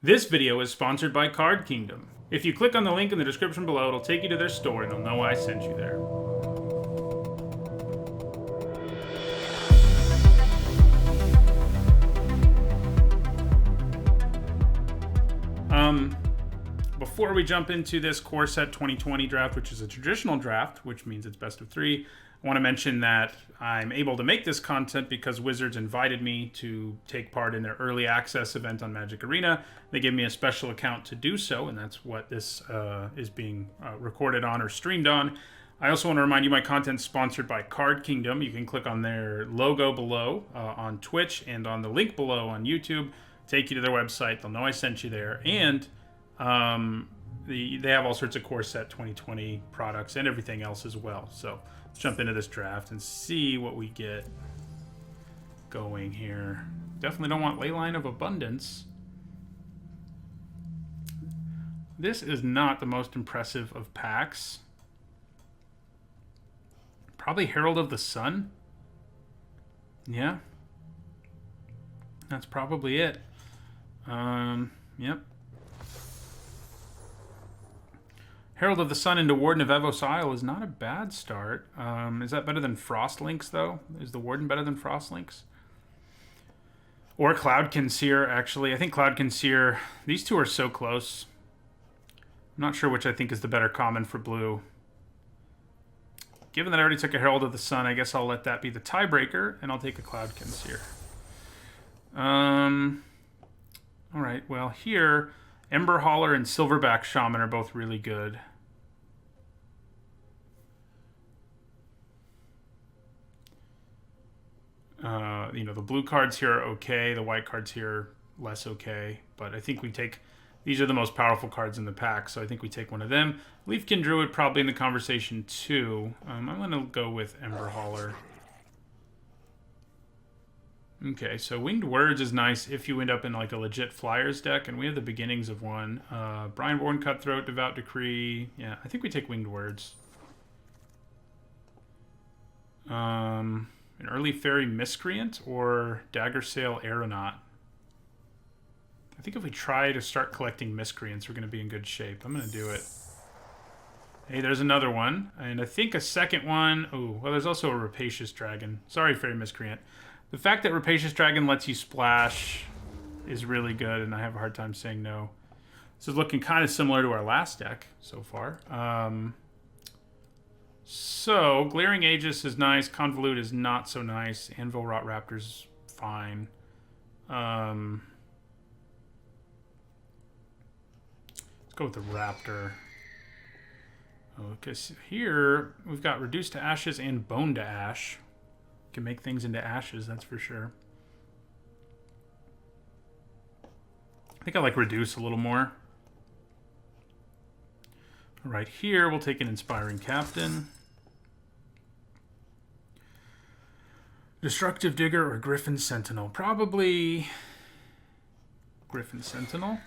This video is sponsored by Card Kingdom. If you click on the link in the description below, it'll take you to their store and they'll know I sent you there. Before we jump into this Core Set 2020 draft, which is a traditional draft, which means it's best of 3, I want to mention that I'm able to make this content because Wizards invited me to take part in their early access event on Magic Arena. They gave me a special account to do so, and that's what this is being recorded on or streamed on. I also want to remind you my content's sponsored by Card Kingdom. You can click on their logo below on Twitch and on the link below on YouTube. Take you to their website. They'll know I sent you there. And they have all sorts of Core Set 2020 products and everything else as well. So let's jump into this draft and see what we get going here. Definitely don't want Leyline of Abundance. This is not the most impressive of packs. Probably Herald of the Sun. Yeah. That's probably it. Yep. Herald of the Sun into Warden of Evos Isle is not a bad start. Is that better than Frostlinks, though? Is the Warden better than Frostlinks? Or Cloud Conceer, actually. I think Cloud Conceer... These two are so close. I'm not sure which I think is the better common for blue. Given that I already took a Herald of the Sun, I guess I'll let that be the tiebreaker, and I'll take a Cloud Conceer. Alright, well, here... Ember Hauler and Silverback Shaman are both really good. The blue cards here are okay. The white cards here are less okay. But I think we take... These are the most powerful cards in the pack, so I think we take one of them. Leafkin Druid probably in the conversation too. I'm going to go with Ember Hauler. Okay, so Winged Words is nice if you end up in like a legit Flyers deck, and we have the beginnings of one. Brineborn Cutthroat, Devout Decree. Yeah, I think we take Winged Words. An early Fairy Miscreant or Daggersail Aeronaut. I think if we try to start collecting Miscreants, we're going to be in good shape. I'm going to do it. Hey, there's another one. And I think a second one... Oh, well, there's also a Rapacious Dragon. Sorry, Fairy Miscreant. The fact that Rapacious Dragon lets you splash is really good, and I have a hard time saying no. This is looking kind of similar to our last deck so far. So, Glaring Aegis is nice. Convolute is not so nice. Anvil Rot Raptor's fine. Let's go with the Raptor. Okay, so here we've got Reduced to Ashes and Bone to Ash. Can make things into ashes, that's for sure. I think I like Reduce a little more. Right here, we'll take an Inspiring Captain. Destructive Digger or Griffin Sentinel? Probably Griffin Sentinel.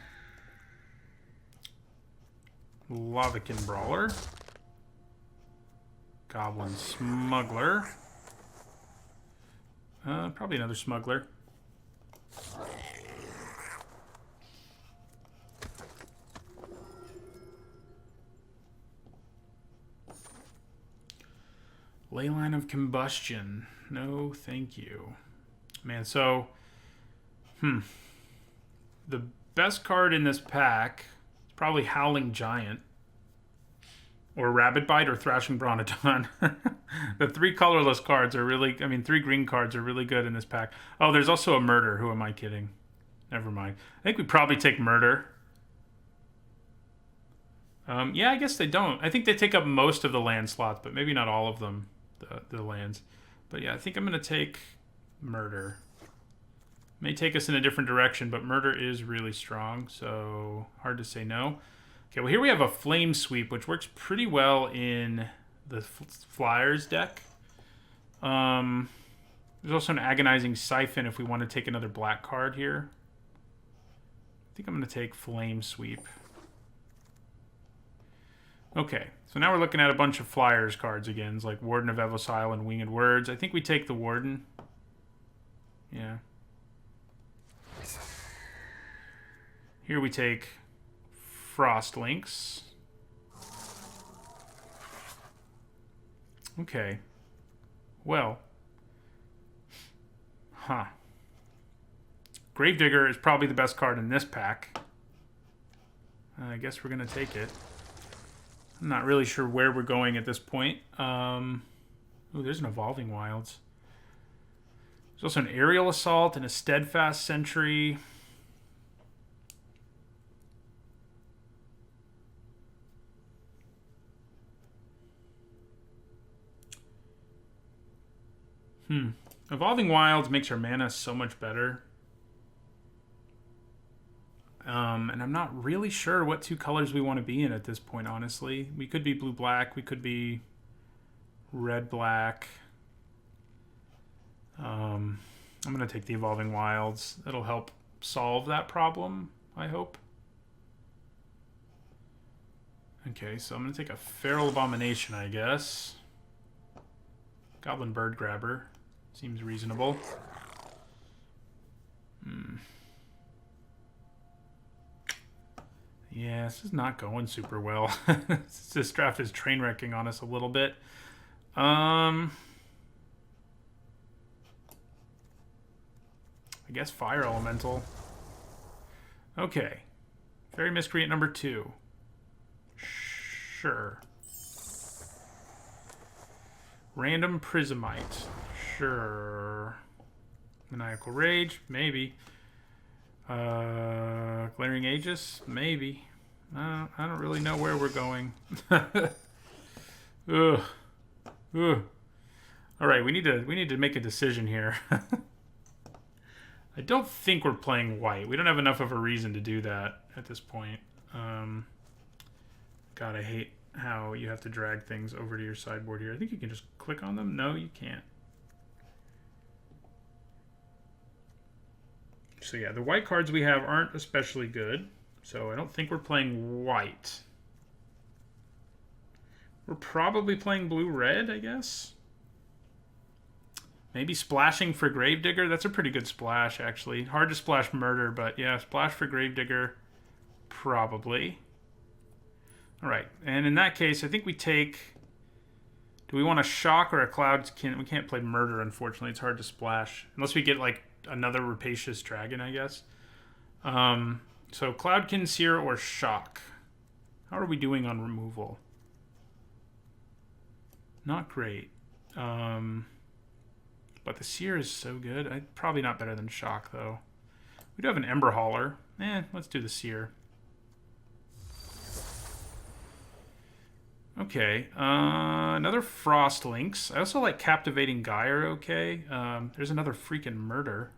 Lavakin Brawler. Goblin Smuggler. Probably another Smuggler. Leyline of Combustion. No, thank you. Man, so... The best card in this pack is probably Howling Giant. Or Rabid Bite or Thrashing Bronodon. The 3 colorless cards are really... 3 green cards are really good in this pack. Oh, there's also a Murder. Who am I kidding? Never mind. I think we probably take Murder. Yeah, I guess they don't. I think they take up most of the land slots, but maybe not all of them, the lands. But yeah, I think I'm going to take Murder. May take us in a different direction, but Murder is really strong, so hard to say no. Okay, well, here we have a Flame Sweep, which works pretty well in the Flyers deck. There's also an Agonizing Siphon if we want to take another black card here. I think I'm going to take Flame Sweep. Okay, so now we're looking at a bunch of Flyers cards again, it's like Warden of Evos Isle and Winged Words. I think we take the Warden. Yeah. Here we take Frost Links. Okay. Well. Huh. Gravedigger is probably the best card in this pack. I guess we're going to take it. I'm not really sure where we're going at this point. Oh, there's an Evolving Wilds. There's also an Aerial Assault and a Steadfast Sentry. Evolving Wilds makes our mana so much better. And I'm not really sure what two colors we want to be in at this point, honestly. We could be blue-black. We could be red-black. I'm going to take the Evolving Wilds. That'll help solve that problem, I hope. Okay, so I'm going to take a Feral Abomination, I guess. Goblin Bird Grabber. Seems reasonable. Yeah, this is not going super well. This draft is train wrecking on us a little bit. I guess Fire Elemental. Okay. Fairy Miscreant number 2. Sure. Random Prismite. Sure. Maniacal Rage. Maybe. Glaring Aegis? Maybe. I don't really know where we're going. Ugh. Ugh. All right, we need to make a decision here. I don't think we're playing white. We don't have enough of a reason to do that at this point. God, I hate how you have to drag things over to your sideboard here. I think you can just click on them. No, you can't. So yeah, the white cards we have aren't especially good. So I don't think we're playing white. We're probably playing blue-red, I guess. Maybe splashing for Gravedigger. That's a pretty good splash, actually. Hard to splash Murder, but yeah, splash for Gravedigger, probably. All right, and in that case, I think we take... Do we want a Shock or a Cloud? We can't play Murder, unfortunately. It's hard to splash. Unless we get, like, another Rapacious Dragon, I guess. So Cloudkin, Seer, or Shock. How are we doing on removal? Not great. But the Seer is so good. Probably not better than Shock, though. We do have an Ember Hauler. Let's do the Seer. Okay. Another Frost Links. I also like Captivating Gyre, okay. There's another freaking Murder.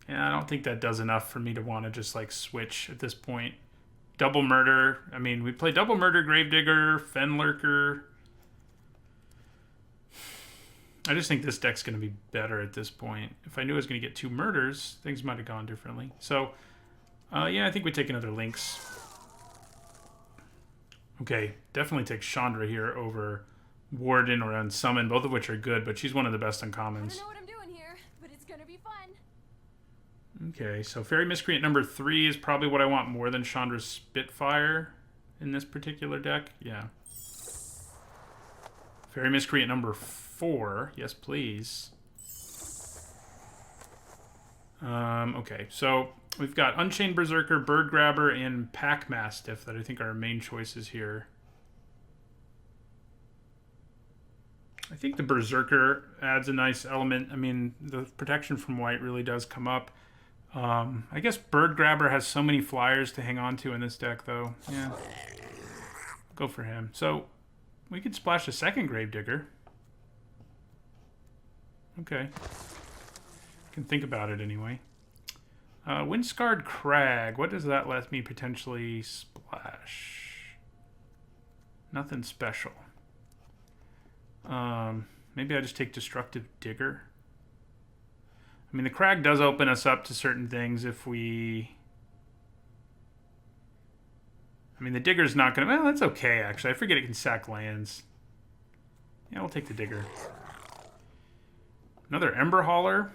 Yeah, I don't think that does enough for me to want to just, like, switch at this point. Double Murder. I mean, we play Double Murder, Gravedigger, Fenlurker. I just think this deck's going to be better at this point. If I knew I was going to get 2 Murders, things might have gone differently. So, yeah, I think we take another Lynx. Okay, definitely take Chandra here over Warden or Unsummon, both of which are good, but she's one of the best uncommons. I don't know what I'm doing here, but it's going to be fun. Okay, so Fairy Miscreant number 3 is probably what I want more than Chandra's Spitfire in this particular deck. Yeah. Fairy Miscreant number 4. Yes, please. Okay, so we've got Unchained Berserker, Bird Grabber, and Pack Mastiff that I think are our main choices here. I think the Berserker adds a nice element. I mean, the protection from white really does come up. I guess Bird Grabber has so many flyers to hang on to in this deck, though. Yeah. Go for him. So, we could splash a second Gravedigger. Okay. Can think about it anyway. Windscarred Crag. What does that let me potentially splash? Nothing special. Maybe I just take Destructive Digger. I mean, the Crag does open us up to certain things if we... I mean, the Digger's not going to... Well, that's okay, actually. I forget it can sack lands. Yeah, we'll take the Digger. Another Ember Hauler.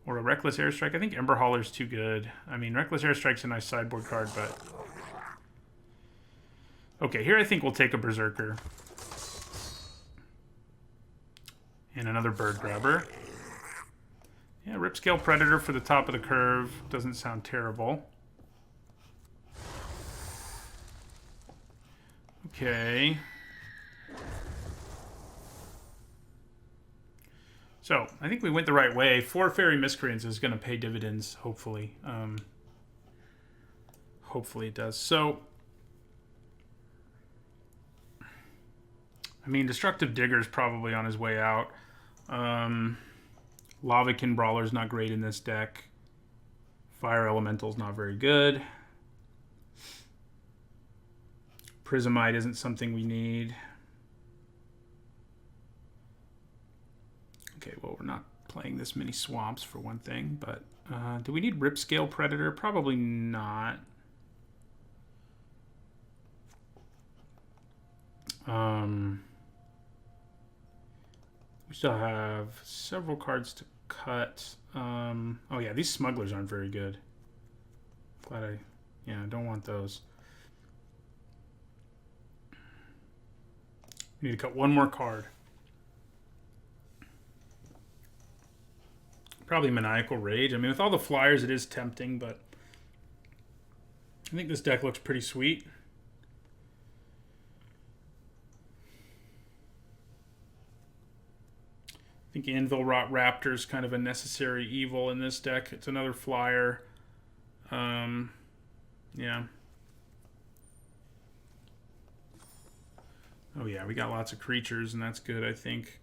Or a Reckless Airstrike. I think Ember Hauler's too good. I mean, Reckless Airstrike's a nice sideboard card, but... Okay, here I think we'll take a Berserker. And another Bird Grabber. Yeah, Ripscale Predator for the top of the curve. Doesn't sound terrible. Okay. So, I think we went the right way. 4 Fairy Miscreants is going to pay dividends, hopefully. Hopefully it does. So, I mean, Destructive Digger's probably on his way out. Lavakin Brawler's not great in this deck. Fire Elemental's not very good. Prismite isn't something we need. Okay, well, we're not playing this many swamps for one thing, but do we need Ripscale Predator? Probably not. We still have several cards to cut. Oh yeah, these smugglers aren't very good. Glad I don't want those. We need to cut one more card. Probably Maniacal Rage. I mean, with all the flyers, it is tempting, but I think this deck looks pretty sweet. I think Anvil Rot Raptor is kind of a necessary evil in this deck. It's another flyer. Yeah. Oh yeah, we got lots of creatures, and that's good, I think.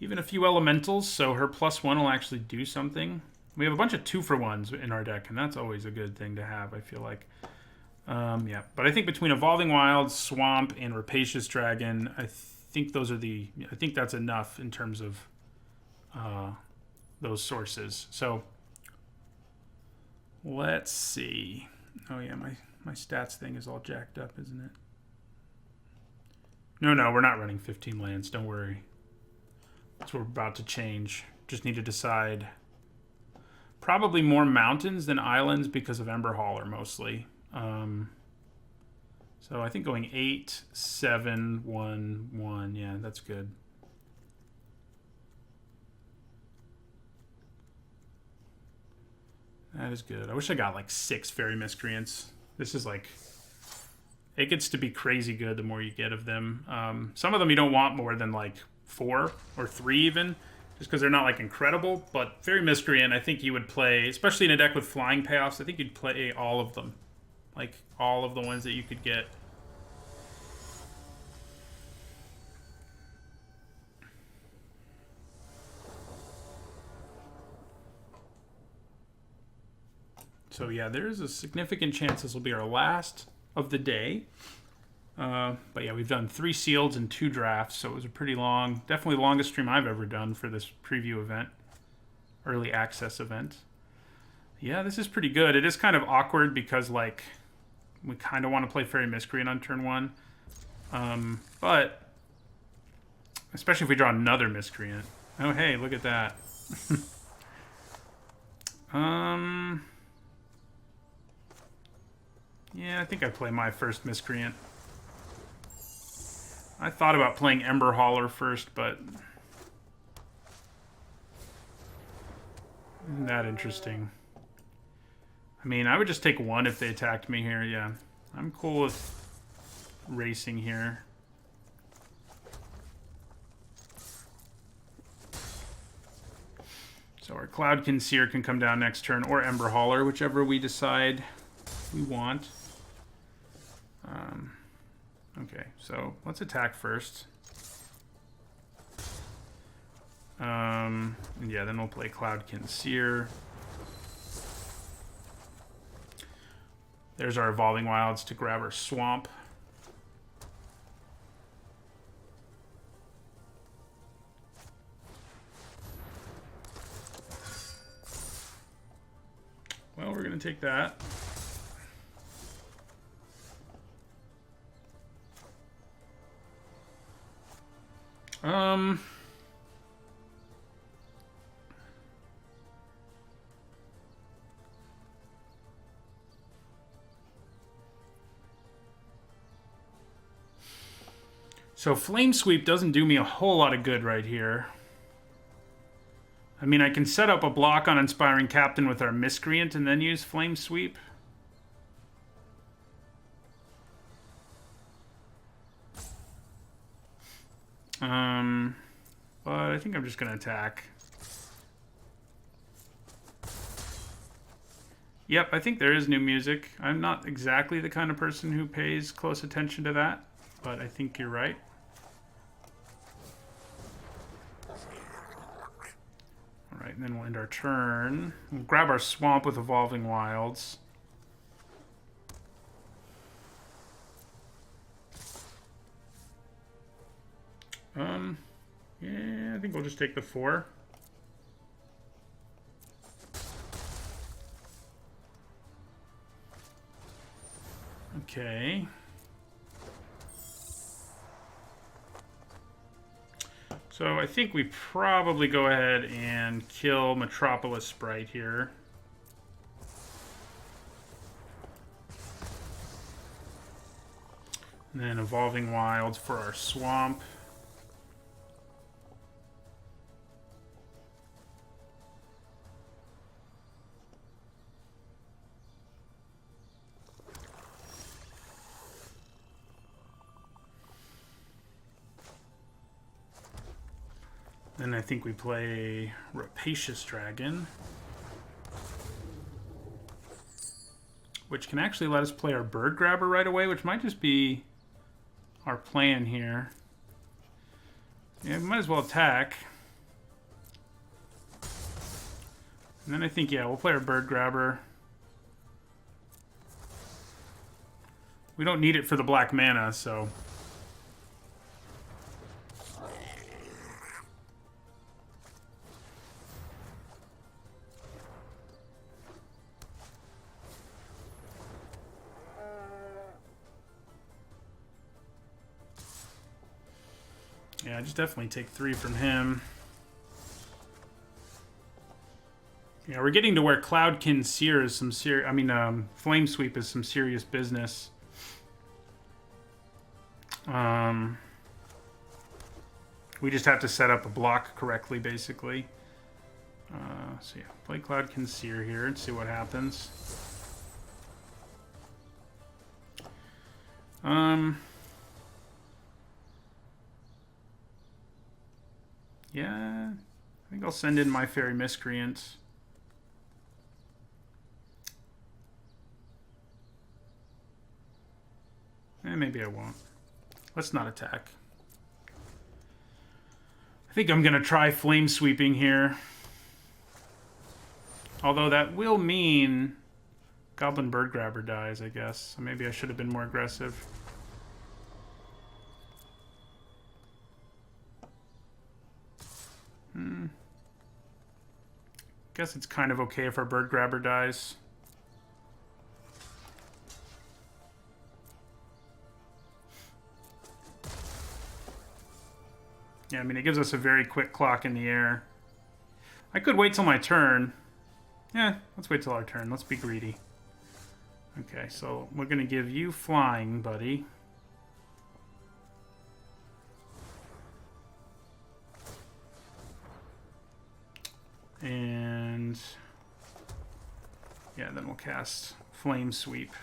Even a few elementals, so her +1 will actually do something. We have a bunch of 2-for-1s in our deck, and that's always a good thing to have, I feel like. Yeah, but I think between Evolving Wilds, Swamp, and Rapacious Dragon, I think those are I think that's enough in terms of those sources. So let's see. Oh yeah, my stats thing is all jacked up, isn't it? No, we're not running 15 lands. Don't worry. That's what we're about to change. Just need to decide. Probably more mountains than islands because of Ember Hauler mostly. So I think going 8, 7, 1, 1. Yeah, that's good. That is good. I wish I got like 6 Fairy Miscreants. This is like... It gets to be crazy good the more you get of them. Some of them you don't want more than like 4 or 3 even, just because they're not like incredible. But Fairy Miscreant, I think you would play, especially in a deck with flying payoffs, I think you'd play all of them. Like all of the ones that you could get. So yeah, there's a significant chance this will be our last of the day. But yeah, we've done 3 sealeds and 2 drafts, so it was a pretty long, definitely the longest stream I've ever done for this preview event, early access event. Yeah, this is pretty good. It is kind of awkward because like we kind of want to play Fairy Miscreant on turn 1, but especially if we draw another Miscreant. Oh hey, look at that. Yeah, I think I play my first Miscreant. I thought about playing Ember Hauler first, but... Isn't that interesting? I mean, I would just take 1 if they attacked me here, yeah. I'm cool with racing here. So our Cloudkin Seer can come down next turn, or Ember Hauler, whichever we decide we want. Okay, so let's attack first. Yeah, then we'll play Cloudkin Seer. There's our Evolving Wilds to grab our Swamp. Well, we're going to take that. So Flame Sweep doesn't do me a whole lot of good right here. I mean, I can set up a block on Inspiring Captain with our Miscreant and then use Flame Sweep. But I think I'm just going to attack. Yep, I think there is new music. I'm not exactly the kind of person who pays close attention to that, but I think you're right. Alright, and then we'll end our turn. We'll grab our Swamp with Evolving Wilds. Yeah, I think we'll just take the 4. Okay. So I think we probably go ahead and kill Metropolis Sprite here. And then Evolving Wilds for our Swamp. Then I think we play Rapacious Dragon, which can actually let us play our Bird Grabber right away, which might just be our plan here. Yeah, we might as well attack. And then I think, yeah, we'll play our Bird Grabber. We don't need it for the black mana, so... Yeah, I just definitely take 3 from him. Yeah, we're getting to where Cloudkin Seer is some Flame Sweep is some serious business. We just have to set up a block correctly, basically. So yeah, play Cloudkin Seer here and see what happens. Yeah, I think I'll send in my Fairy Miscreant. Maybe I won't. Let's not attack. I think I'm going to try Flame Sweeping here. Although that will mean Goblin Bird Grabber dies, I guess. So maybe I should have been more aggressive. Guess it's kind of okay if our Bird Grabber dies. Yeah, I mean, it gives us a very quick clock in the air. I could wait till my turn. Yeah, let's wait till our turn. Let's be greedy. Okay, so we're going to give you flying, buddy. And yeah, then we'll cast Flame Sweep.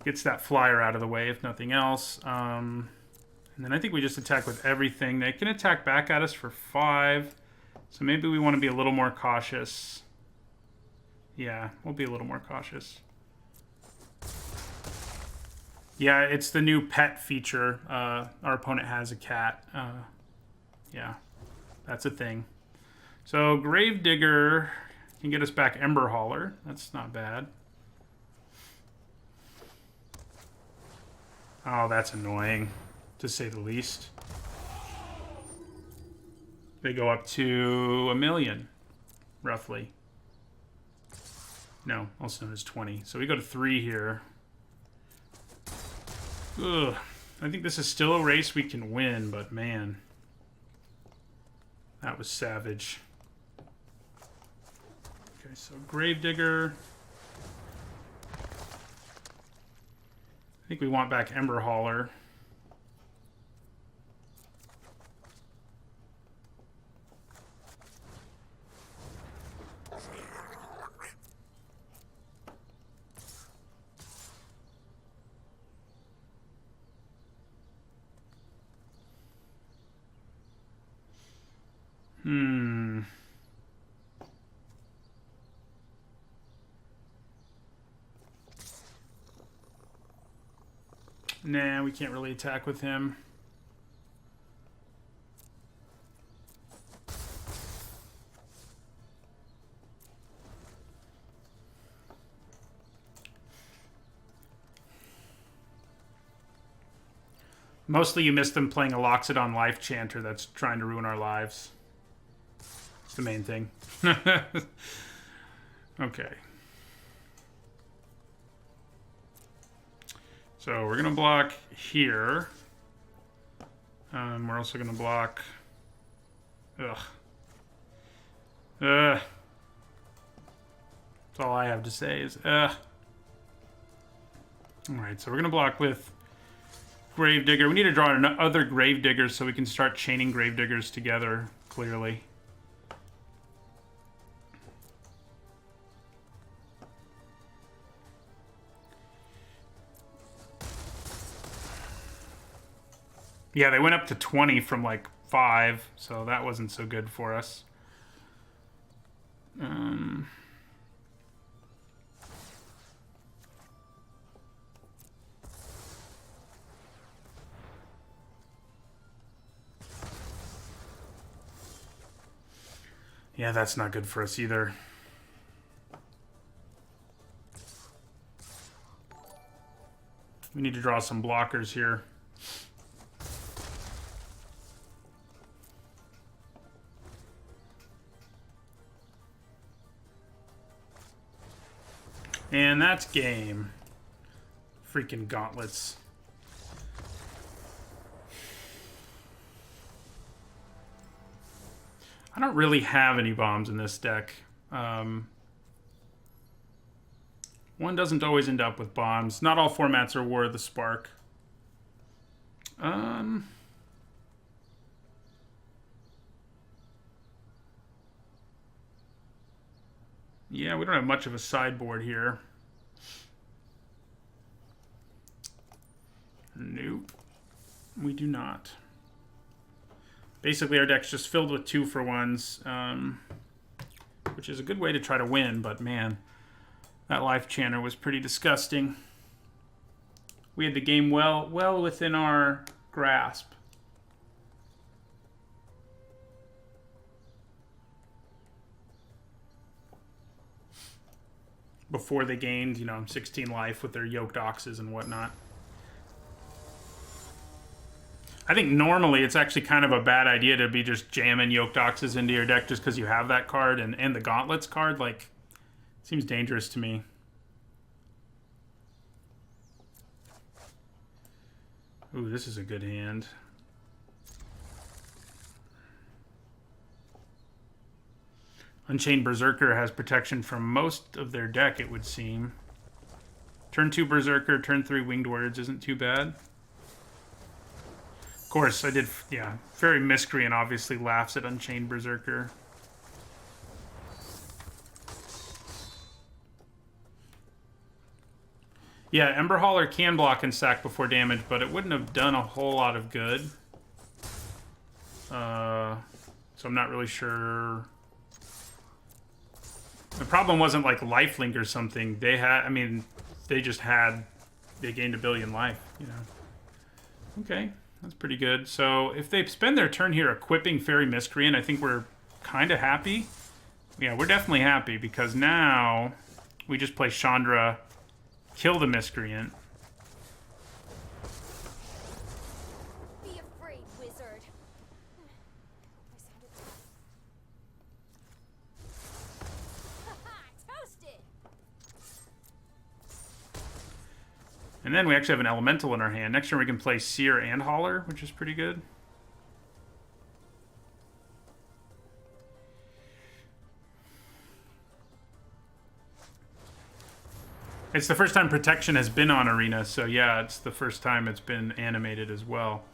Gets that flyer out of the way, if nothing else. And then I think we just attack with everything. They can attack back at us for 5. So maybe we want to be a little more cautious. Yeah, we'll be a little more cautious. Yeah, it's the new pet feature. Our opponent has a cat. Yeah, that's a thing. So Gravedigger can get us back Ember Hauler. That's not bad. Oh, that's annoying, to say the least. They go up to 1 million, roughly. No, also known as 20. So we go to 3 here. Ugh. I think this is still a race we can win, but man, that was savage. Okay, so Gravedigger. I think we want back Ember Hauler. Nah, we can't really attack with him. Mostly you miss them playing a Loxodon Life Chanter that's trying to ruin our lives. It's the main thing. Okay. So we're going to block here. We're also going to block... Ugh. That's all I have to say is ugh. Alright, so we're going to block with Gravedigger. We need to draw other Gravediggers so we can start chaining Gravediggers together, clearly. Yeah, they went up to 20 from like 5, so that wasn't so good for us. Yeah, that's not good for us either. We need to draw some blockers here. And that's game. Freaking gauntlets. I don't really have any bombs in this deck. One doesn't always end up with bombs. Not all formats are War of the Spark. Yeah, we don't have much of a sideboard here. Nope. We do not. Basically, our deck's just filled with 2-for-1s, which is a good way to try to win, but man, that Life Chanter was pretty disgusting. We had the game well within our grasp. Before they gained, 16 life with their yoked oxes and whatnot. I think normally it's actually kind of a bad idea to be just jamming yoked oxes into your deck just because you have that card and the gauntlets card. Like, seems dangerous to me. Ooh, this is a good hand. Unchained Berserker has protection from most of their deck, it would seem. Turn 2 Berserker, turn 3 Winged Words isn't too bad. Of course, I did, yeah. Very Miscreant obviously laughs at Unchained Berserker. Yeah, Ember Hauler can block and sack before damage, but it wouldn't have done a whole lot of good. So I'm not really sure. The problem wasn't like lifelink or something. They had, they just had, they gained 1 billion life, Okay, that's pretty good. So if they spend their turn here equipping Fairy Miscreant, I think we're kind of happy. Yeah, we're definitely happy because now we just play Chandra, kill the Miscreant. Be afraid, wizard. Toasted. And then we actually have an elemental in our hand. Next turn we can play Seer and Hauler, which is pretty good. It's the first time Protection has been on Arena, so yeah, it's the first time it's been animated as well.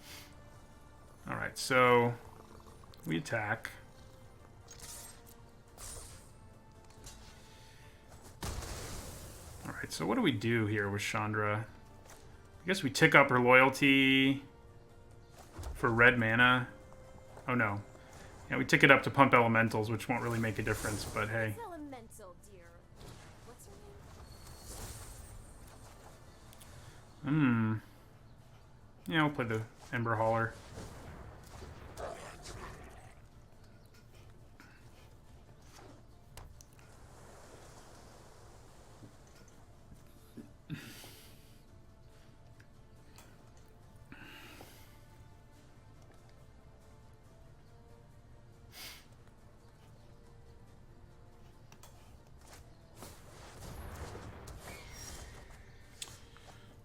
Alright, so we attack. Alright, so what do we do here with Chandra? I guess we tick up her loyalty for red mana. Oh no. Yeah, we tick it up to pump elementals, which won't really make a difference, but hey. Elemental, dear. What's her name? Yeah, we'll play the Ember Hauler.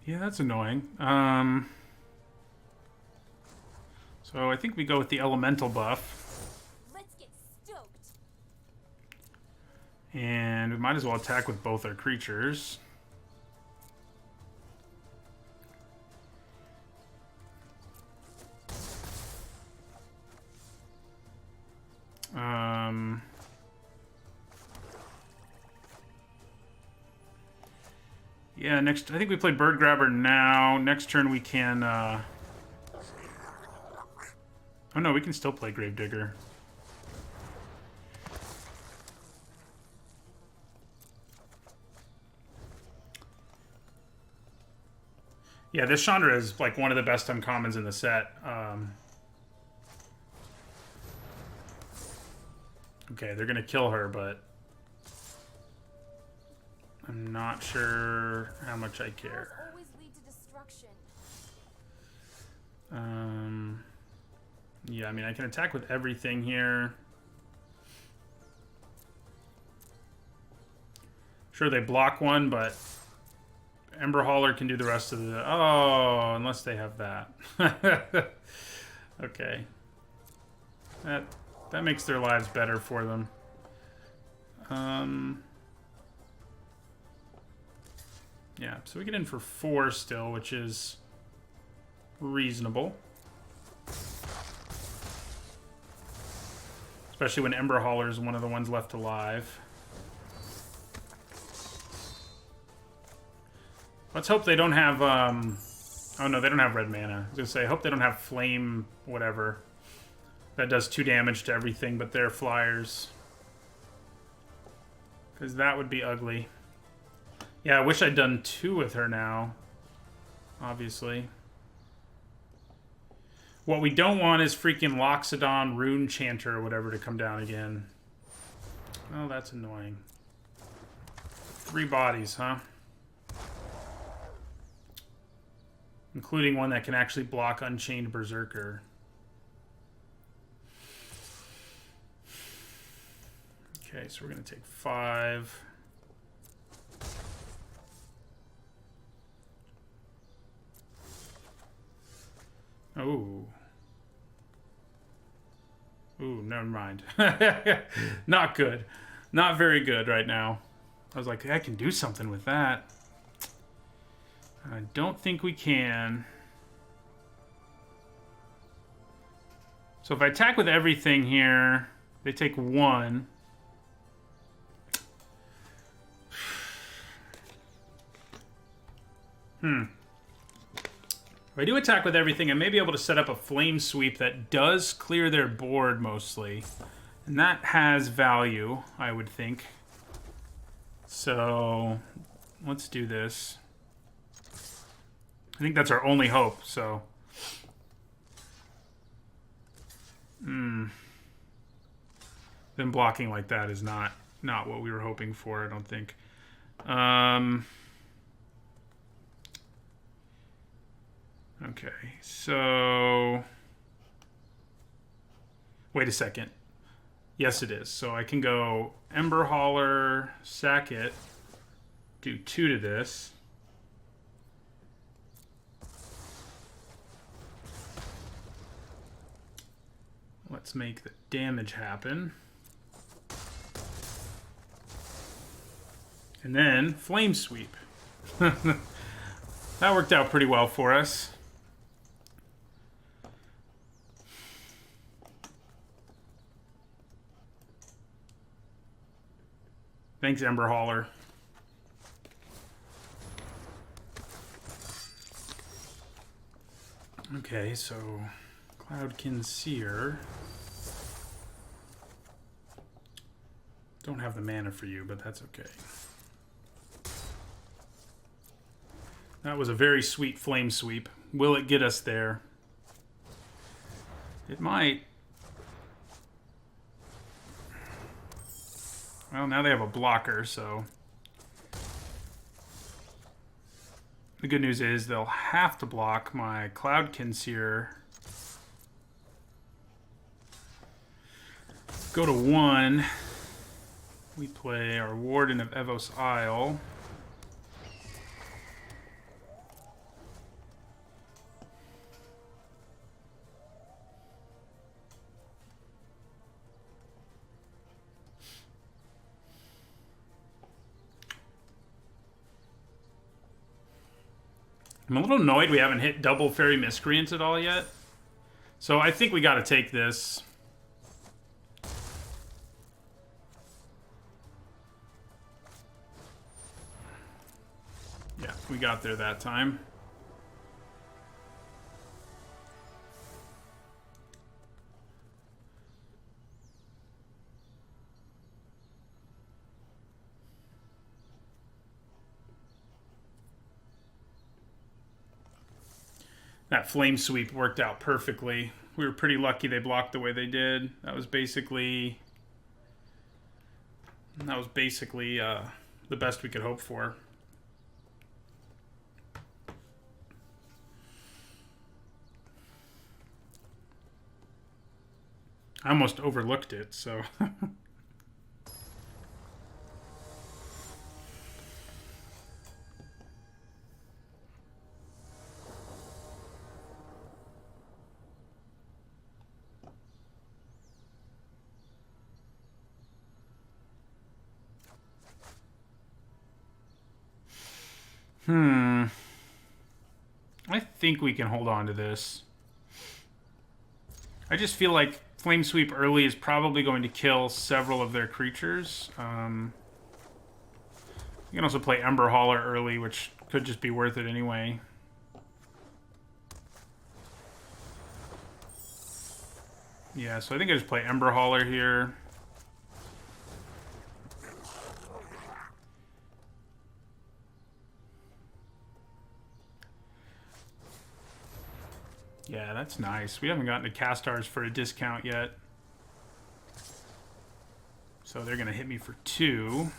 Yeah, that's annoying. So I think we go with the elemental buff. Let's get stoked. And we might as well attack with both our creatures. Yeah, next, I think we play Bird Grabber now. Next turn we can, oh no, we can still play Gravedigger. Yeah, this Chandra is like one of the best uncommons in the set. Okay, they're gonna kill her, but I'm not sure how much I care. Always lead to destruction. Yeah, I mean, I can attack with everything here. Sure, they block one, but Ember Hauler can do the rest of the... Oh, unless they have that. Okay. That makes their lives better for them. Yeah, so we get in for 4 still, which is reasonable. Especially when Ember Hauler is one of the ones left alive. Let's hope they don't have, oh no, they don't have red mana. I was gonna say, I hope they don't have flame, whatever. That does 2 damage to everything but their flyers. Because that would be ugly. Yeah, I wish I'd done 2 with her now. Obviously. What we don't want is freaking Loxodon, Rune Chanter, or whatever to come down again. Oh, that's annoying. 3 bodies, huh? Including one that can actually block Unchained Berserker. Okay, so we're going to take 5. Oh. Ooh, never mind. Not good. Not very good right now. I was like, I can do something with that. I don't think we can. So if I attack with everything here, they take 1. If I do attack with everything, I may be able to set up a flame sweep that does clear their board mostly. And that has value, I would think. So let's do this. I think that's our only hope, so. Them blocking like that is not what we were hoping for, I don't think. Okay, so... Wait a second. Yes, it is. So I can go Ember Hauler, sack it, do 2 to this. Let's make the damage happen. And then Flame Sweep. That worked out pretty well for us. Thanks, Ember Hauler. Okay, so Cloudkin Seer. Don't have the mana for you, but that's okay. That was a very sweet Flame Sweep. Will it get us there? It might. Well, now they have a blocker, so... The good news is they'll have to block my Cloudkin Seer. Go to 1. We play our Warden of Evos Isle. I'm a little annoyed we haven't hit double Fairy Miscreants at all yet. So I think we got to take this. Yeah, we got there that time. That Flame Sweep worked out perfectly. We were pretty lucky they blocked the way they did. That was basically the best we could hope for. I almost overlooked it, so... I think we can hold on to this. I just feel like Flame Sweep early is probably going to kill several of their creatures. You can also play Ember Hauler early, which could just be worth it anyway. Yeah, so I think I just play Ember Hauler here. Yeah, that's nice. We haven't gotten to Castars for a discount yet. So they're going to hit me for 2.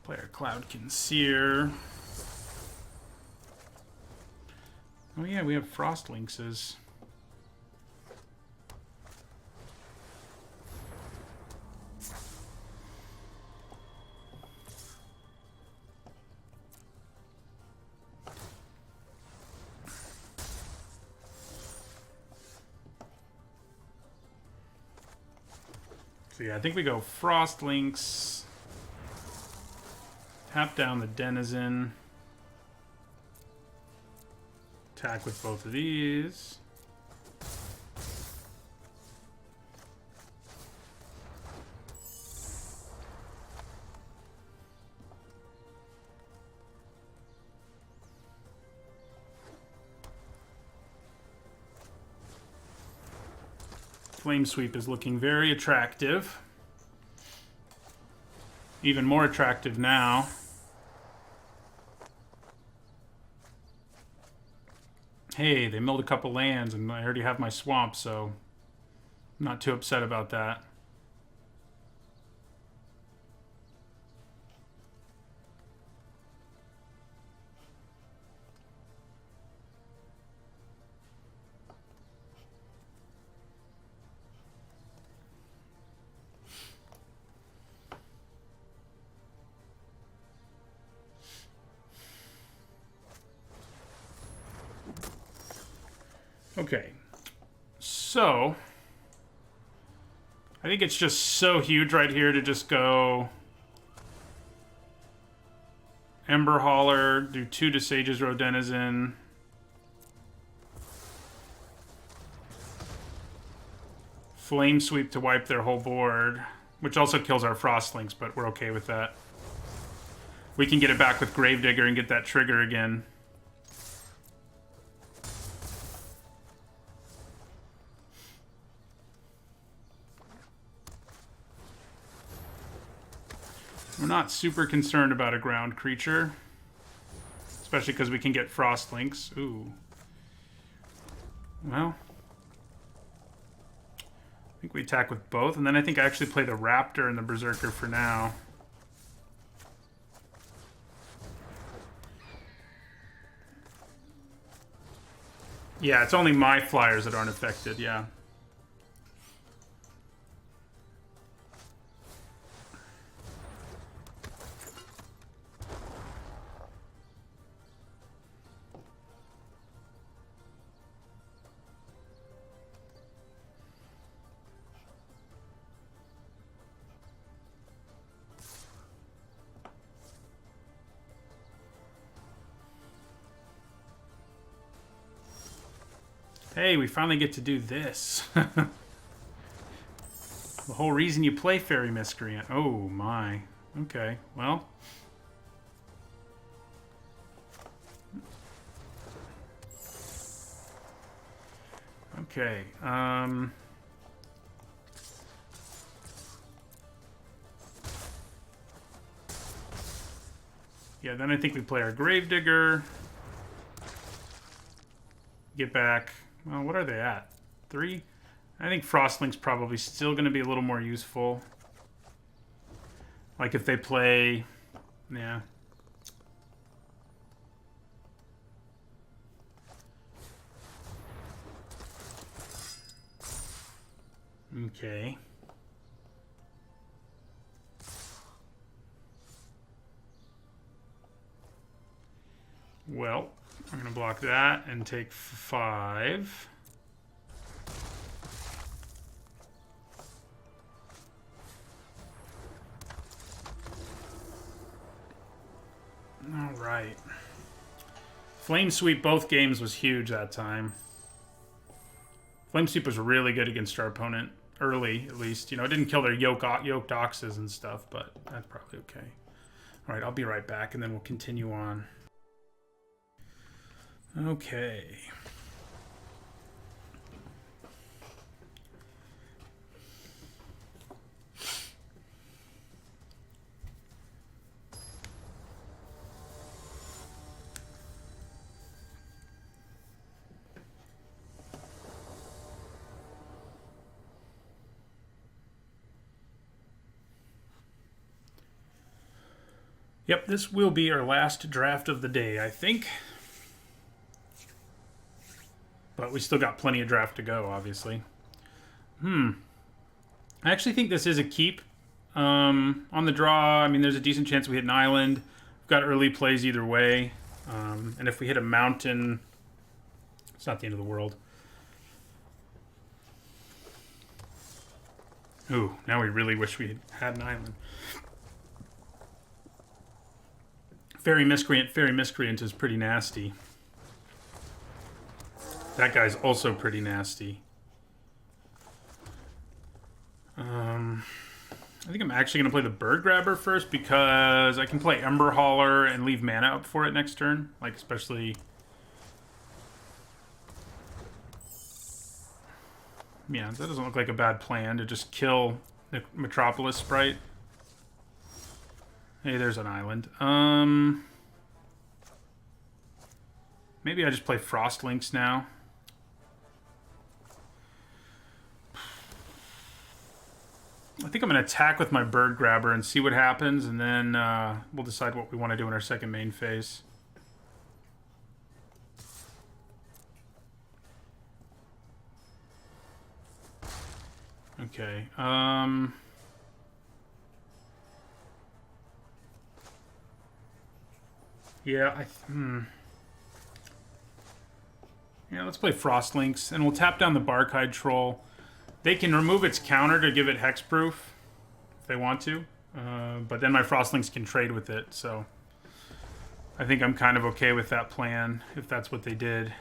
Player Cloudkin Seer. Oh yeah, we have Frost Lynxes. So yeah, I think we go Frost Lynx, tap down the Denizen, attack with both of these. Flame Sweep is looking very attractive. Even more attractive now. Hey, they milled a couple lands and I already have my swamp, so I'm not too upset about that. Okay. So, I think it's just so huge right here to just go Ember Hauler, do 2 to Sage's Row Denizen. Flame Sweep to wipe their whole board, which also kills our Frostlinks, but we're okay with that. We can get it back with Gravedigger and get that trigger again. We're not super concerned about a ground creature, especially because we can get Frostlinks. Ooh. Well, I think we attack with both, and then I think I actually play the Raptor and the Berserker for now. Yeah, it's only my flyers that aren't affected, yeah. Hey, we finally get to do this. The whole reason you play Fairy Miscreant. Oh, my. Okay, well. Okay, yeah, then I think we play our Gravedigger. Get back. Well, what are they at? 3? I think Frostlink's probably still going to be a little more useful. Like if they play... Yeah. Okay. Well, I'm going to block that and take 5. All right. Flame Sweep both games was huge that time. Flame Sweep was really good against our opponent early, at least. You know, it didn't kill their yoked oxes and stuff, but that's probably okay. All right, I'll be right back, and then we'll continue on. Okay. Yep, this will be our last draft of the day, I think. But we still got plenty of draft to go, obviously. I actually think this is a keep. On the draw, I mean, there's a decent chance we hit an island. We've got early plays either way. And if we hit a mountain, it's not the end of the world. Ooh, now we really wish we had an island. Fairy Miscreant is pretty nasty. That guy's also pretty nasty. I think I'm actually going to play the Bird Grabber first because I can play Ember Hauler and leave mana up for it next turn. Like, especially... Yeah, that doesn't look like a bad plan to just kill the Metropolis Sprite. Hey, there's an island. Maybe I just play Frostlinks now. I think I'm going to attack with my Bird Grabber and see what happens, and then we'll decide what we want to do in our second main phase. Okay. Yeah, Yeah, let's play Frostlinks, and we'll tap down the Barkhide Troll. They can remove its counter to give it hexproof if they want to, but then my Frostlinks can trade with it, so I think I'm kind of okay with that plan, if that's what they did.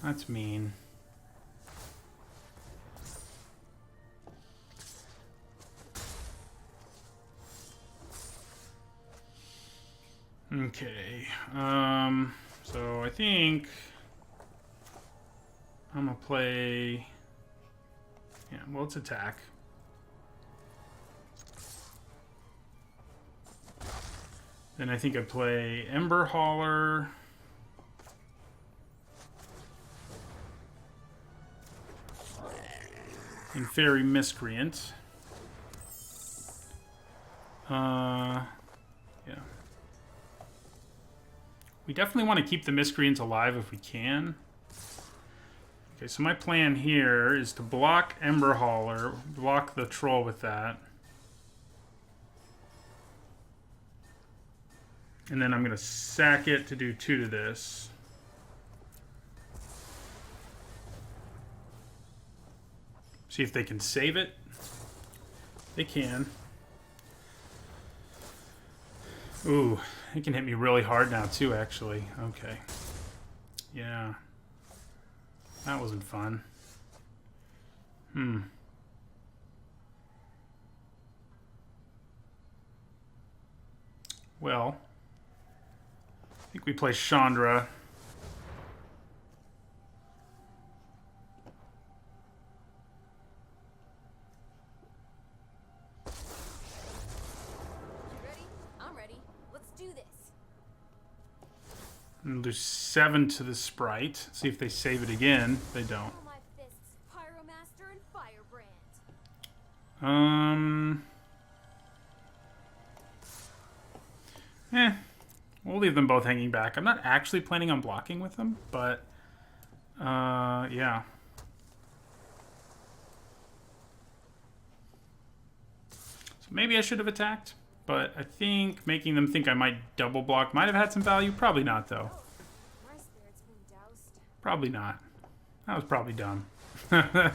That's mean. Okay. So I think I'm gonna play. Yeah, well, let's attack. Then I think I play Ember Hauler. And Fairy Miscreant. Yeah. We definitely want to keep the Miscreants alive if we can. Okay, so my plan here is to block Ember Hauler, block the troll with that. And then I'm going to sack it to do 2 to this. See if they can save it. They can. Ooh, it can hit me really hard now too, actually. Okay. Yeah. That wasn't fun. Well, I think we play Chandra. And do 7 to the sprite. See if they save it again. They don't. My fists, Pyromaster and Firebrand. We'll leave them both hanging back. I'm not actually planning on blocking with them, but yeah. So maybe I should have attacked. But I think making them think I might double block might have had some value. Probably not, though. My spirit's been doused. Probably not. That was probably dumb. Okay,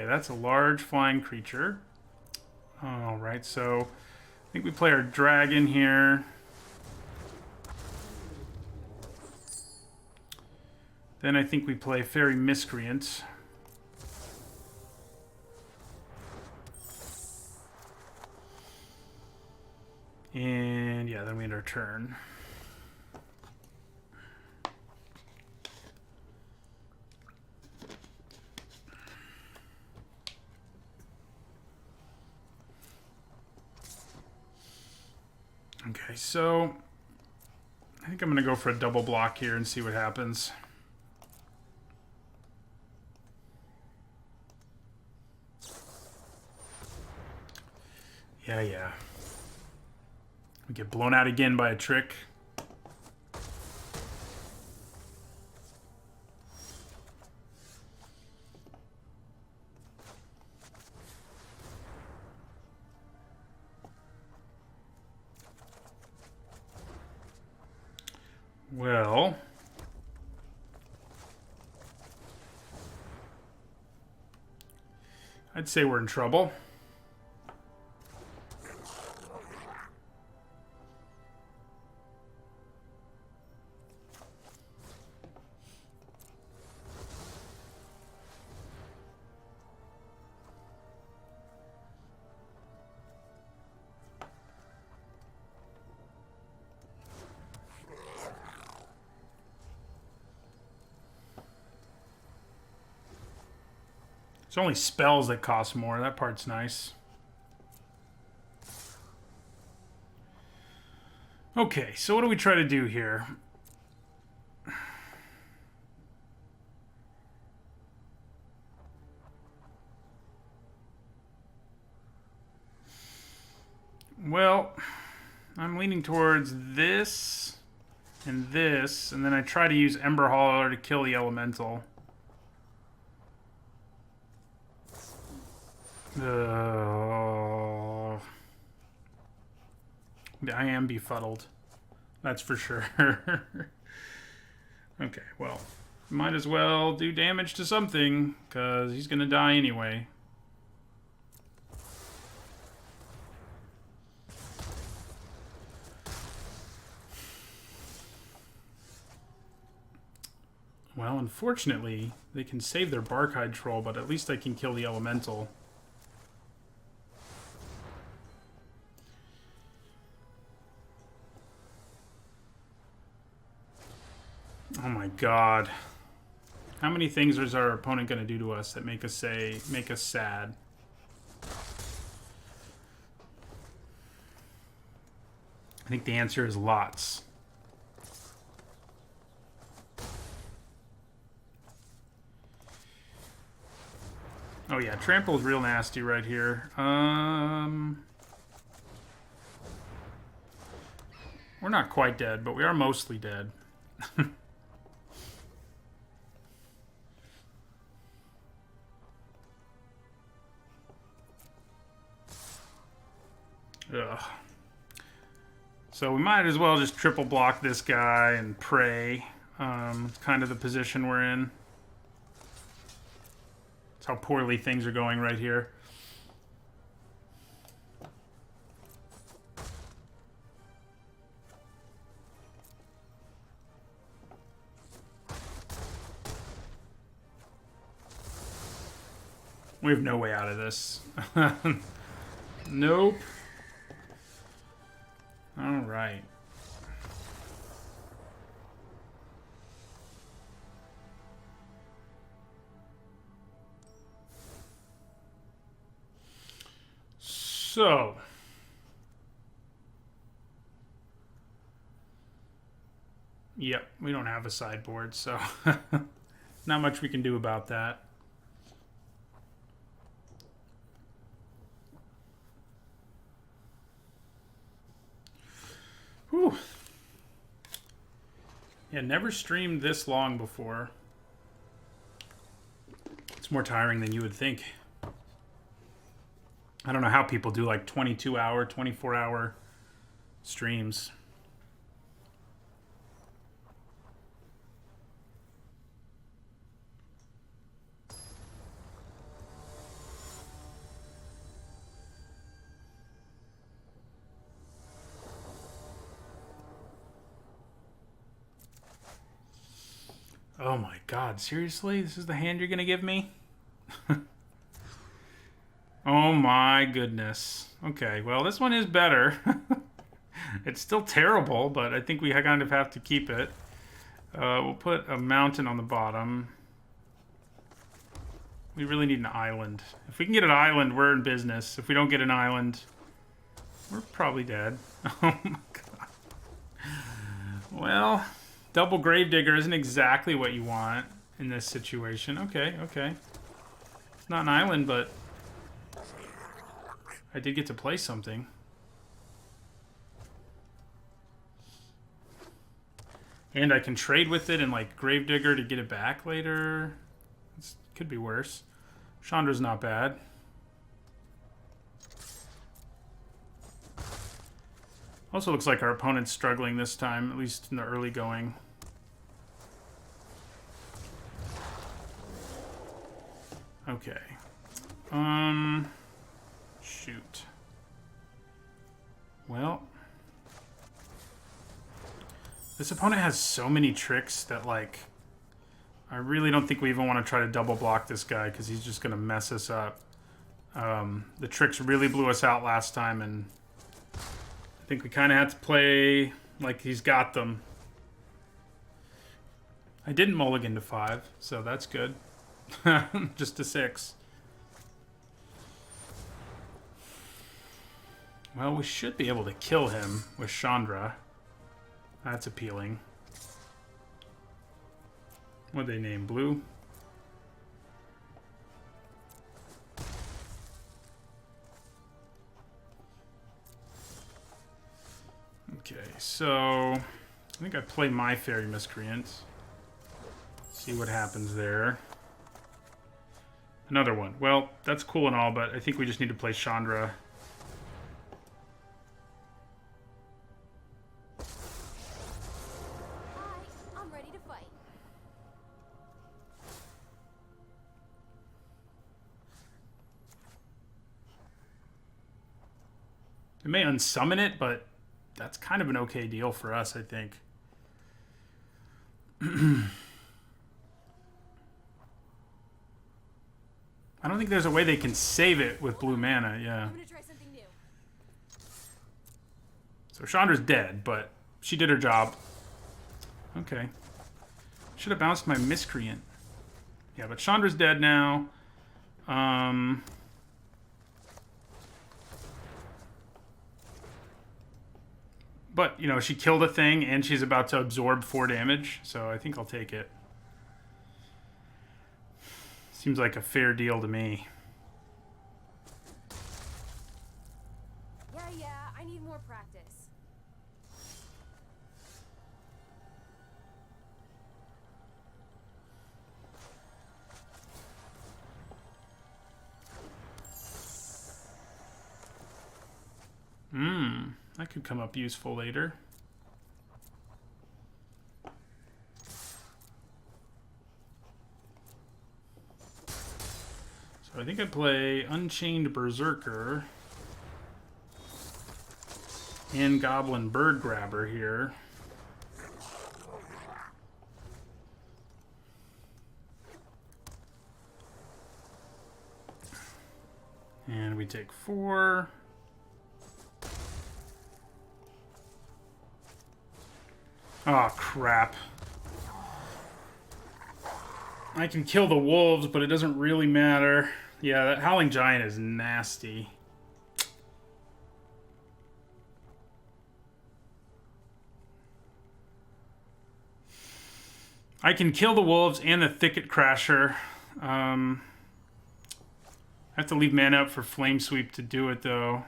that's a large flying creature. Alright, so I think we play our dragon here. Then I think we play Fairy Miscreant. And yeah, then we end our turn. Okay, so I think I'm going to go for a double block here and see what happens. Yeah. We get blown out again by a trick. Well, I'd say we're in trouble. It's only spells that cost more. That part's nice. Okay, so what do we try to do here? Well, I'm leaning towards this, and then I try to use Ember Hauler to kill the elemental. I am befuddled. That's for sure. Okay, well, might as well do damage to something, because he's going to die anyway. Well, unfortunately, they can save their Barkhide Troll, but at least I can kill the Elemental. Oh my god. How many things is our opponent going to do to us that make us sad? I think the answer is lots. Oh yeah, Trample is real nasty right here. We're not quite dead, but we are mostly dead. Ugh. So we might as well just triple block this guy and pray. It's kind of the position we're in. That's how poorly things are going right here. We have no way out of this. Nope. All right. So. Yep, we don't have a sideboard, so not much we can do about that. Whew. Yeah, never streamed this long before. It's more tiring than you would think. I don't know how people do like 22-hour, 24-hour streams. Oh my god, seriously? This is the hand you're gonna give me? Oh my goodness. Okay, well this one is better. It's still terrible, but I think we kind of have to keep it. We'll put a mountain on the bottom. We really need an island. If we can get an island, we're in business. If we don't get an island, we're probably dead. Oh my god. Well, double Gravedigger isn't exactly what you want in this situation. Okay, okay. It's not an island, but I did get to play something. And I can trade with it and like Gravedigger to get it back later. This could be worse. Chandra's not bad. Also looks like our opponent's struggling this time, at least in the early going. Okay. Shoot. Well, this opponent has so many tricks that, like, I really don't think we even want to try to double block this guy because he's just going to mess us up. The tricks really blew us out last time, and I think we kind of had to play like he's got them. I didn't mulligan to 5, so that's good. Just to 6. Well, we should be able to kill him with Chandra. That's appealing. What'd they name? Blue? Okay, so I think I play my Fairy Miscreant. See what happens there. Another one. Well, that's cool and all, but I think we just need to play Chandra. Hi, I'm ready to fight. It may unsummon it, but that's kind of an okay deal for us, I think. I don't think there's a way they can save it with blue mana, yeah. I'm gonna try something new. So Chandra's dead, but she did her job. Okay. Should have bounced my Miscreant. Yeah, but Chandra's dead now. But, you know, she killed a thing and she's about to absorb 4 damage, so I think I'll take it. Seems like a fair deal to me. Yeah, I need more practice. That could come up useful later. So I think I play Unchained Berserker and Goblin Bird Grabber here. And we take 4. Oh, crap. I can kill the wolves, but it doesn't really matter. Yeah, that Howling Giant is nasty. I can kill the wolves and the Thicket Crasher. I have to leave mana up for Flame Sweep to do it, though.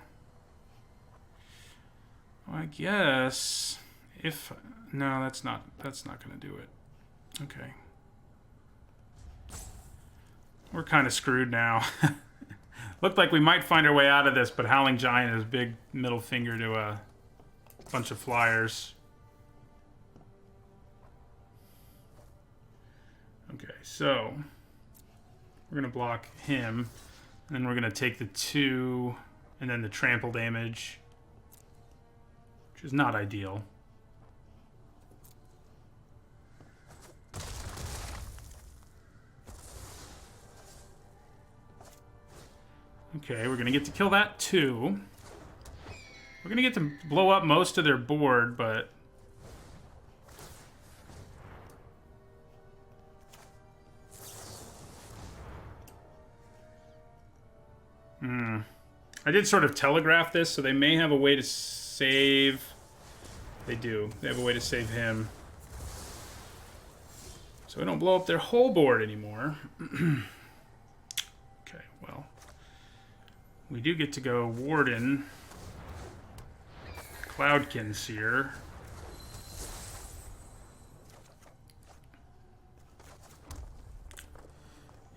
Well, I guess if no, that's not going to do it. Okay. We're kind of screwed now. Looked like we might find our way out of this, but Howling Giant is big middle finger to a bunch of flyers. Okay, so we're going to block him, and then we're going to take the 2 and then the trample damage, which is not ideal. Okay, we're going to get to kill that too. We're going to get to blow up most of their board, but I did sort of telegraph this, so they may have a way to save. They do. They have a way to save him. So we don't blow up their whole board anymore. Okay, well. We do get to go Warden, Cloudkin Seer.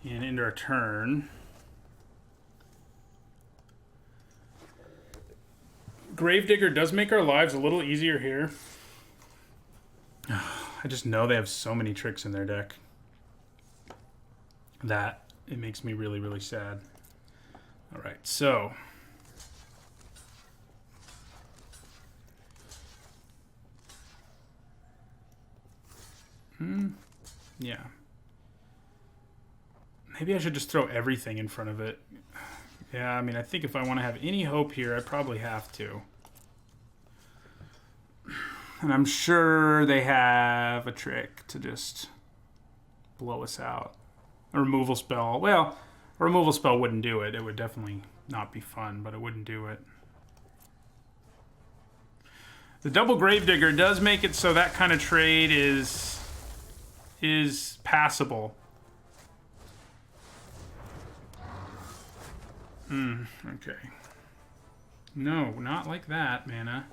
And into our turn. Gravedigger does make our lives a little easier here. I just know they have so many tricks in their deck that it makes me really, really sad. All right, so yeah. Maybe I should just throw everything in front of it. Yeah, I mean, I think if I want to have any hope here, I probably have to. And I'm sure they have a trick to just blow us out. A removal spell. Well, a removal spell wouldn't do it. It would definitely not be fun, but it wouldn't do it. The double Gravedigger does make it so that kind of trade is passable. Okay. No, not like that, mana.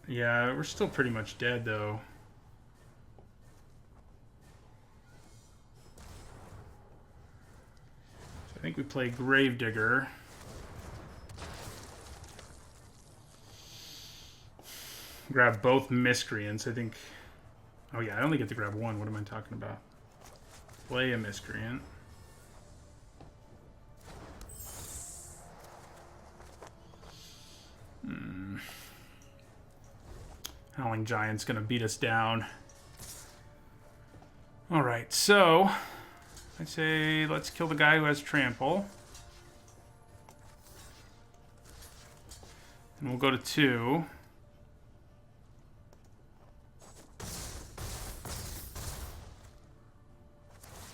Yeah, we're still pretty much dead, though. I think we play Gravedigger. Grab both Miscreants. I think... Oh yeah, I only get to grab one. What am I talking about? Play a Miscreant. Howling Giant's gonna beat us down. Alright, so... I say let's kill the guy who has Trample. And we'll go to 2.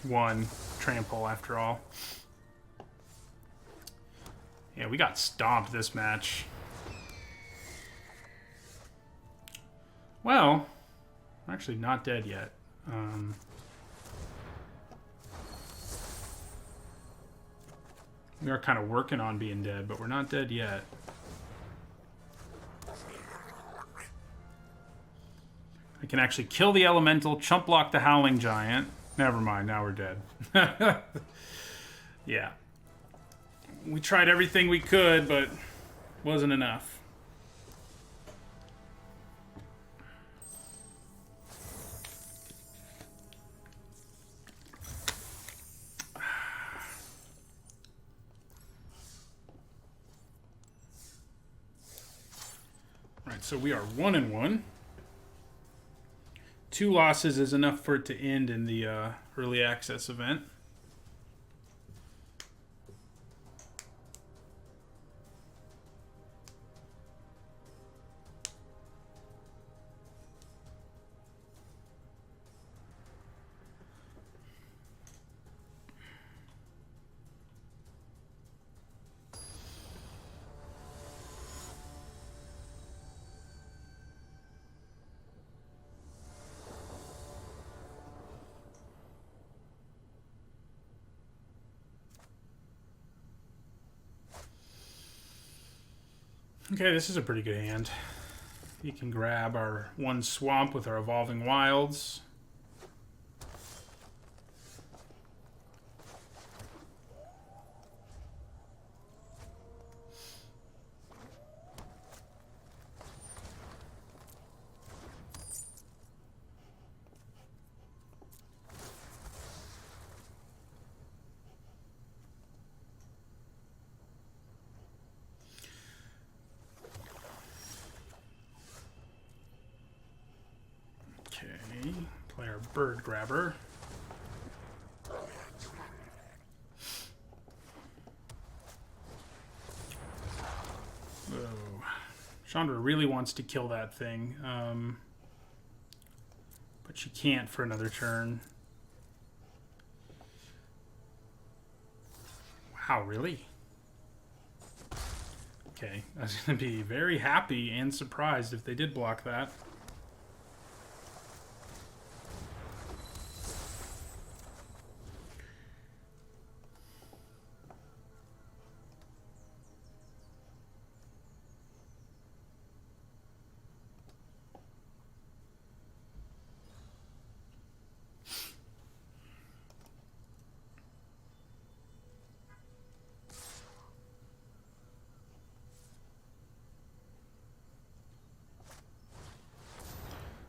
One Trample after all. Yeah, we got stomped this match. Well, I'm actually not dead yet. We are kind of working on being dead, but we're not dead yet. I can actually kill the elemental, chump block the Howling Giant. Never mind, now we're dead. Yeah. We tried everything we could, but wasn't enough. Right, so we are 1-1. 2 losses is enough for it to end in the early access event. Okay, this is a pretty good hand. You can grab our 1 swamp with our Evolving Wilds. Okay, play our Bird Grabber. Oh, Chandra really wants to kill that thing, but she can't for another turn. Wow, really? Okay, I was going to be very happy and surprised if they did block that.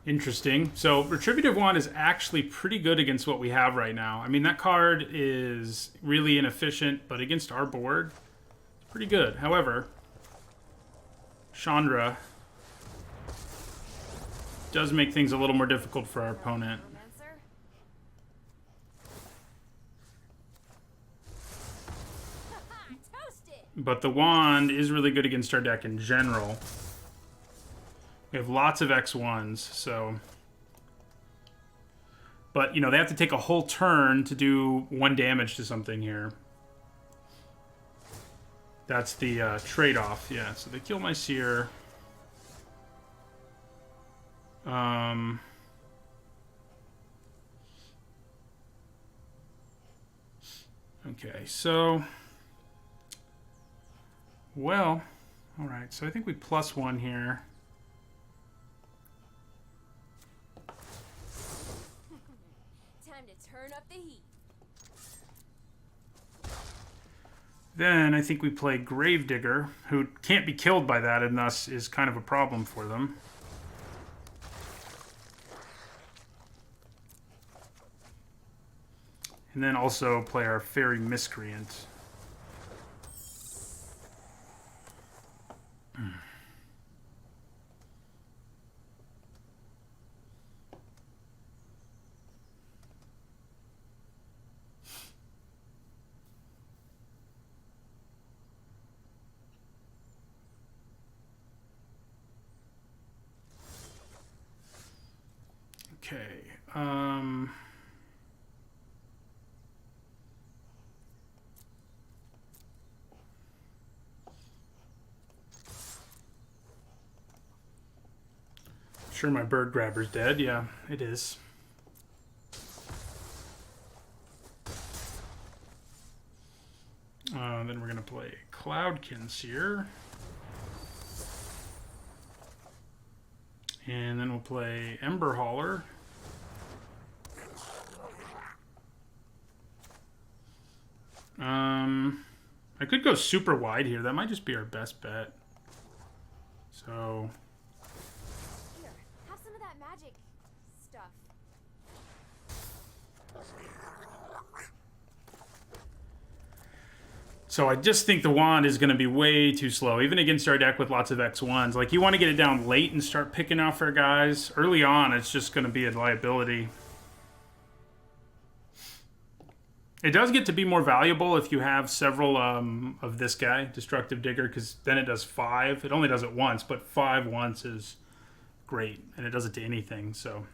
Interesting. So Retributive Wand is actually pretty good against what we have right now. I mean, that card is really inefficient, but against our board, it's pretty good. However, Chandra does make things a little more difficult for our opponent. But the Wand is really good against our deck in general. We have lots of X1s, so... But, you know, they have to take a whole turn to do 1 damage to something here. That's the trade-off, yeah. So they kill my Seer. Okay, so... Well, alright, so I think we +1 here. Time to turn up the heat. Then I think we play Gravedigger, who can't be killed by that and thus is kind of a problem for them. And then also play our Fairy Miscreant. Okay. Sure, my bird grabber's dead. Yeah, it is. Then we're going to play Cloudkin Seer. And then we'll play Ember Hauler. I could go super wide here. That might just be our best bet. So... Here, have some of that magic stuff. So I just think the wand is going to be way too slow, even against our deck with lots of X1s. Like, you want to get it down late and start picking off our guys. Early on, it's just going to be a liability. It does get to be more valuable if you have several of this guy, Destructive Digger, because then it does 5. It only does it once, but 5 once is great, and it does it to anything, so...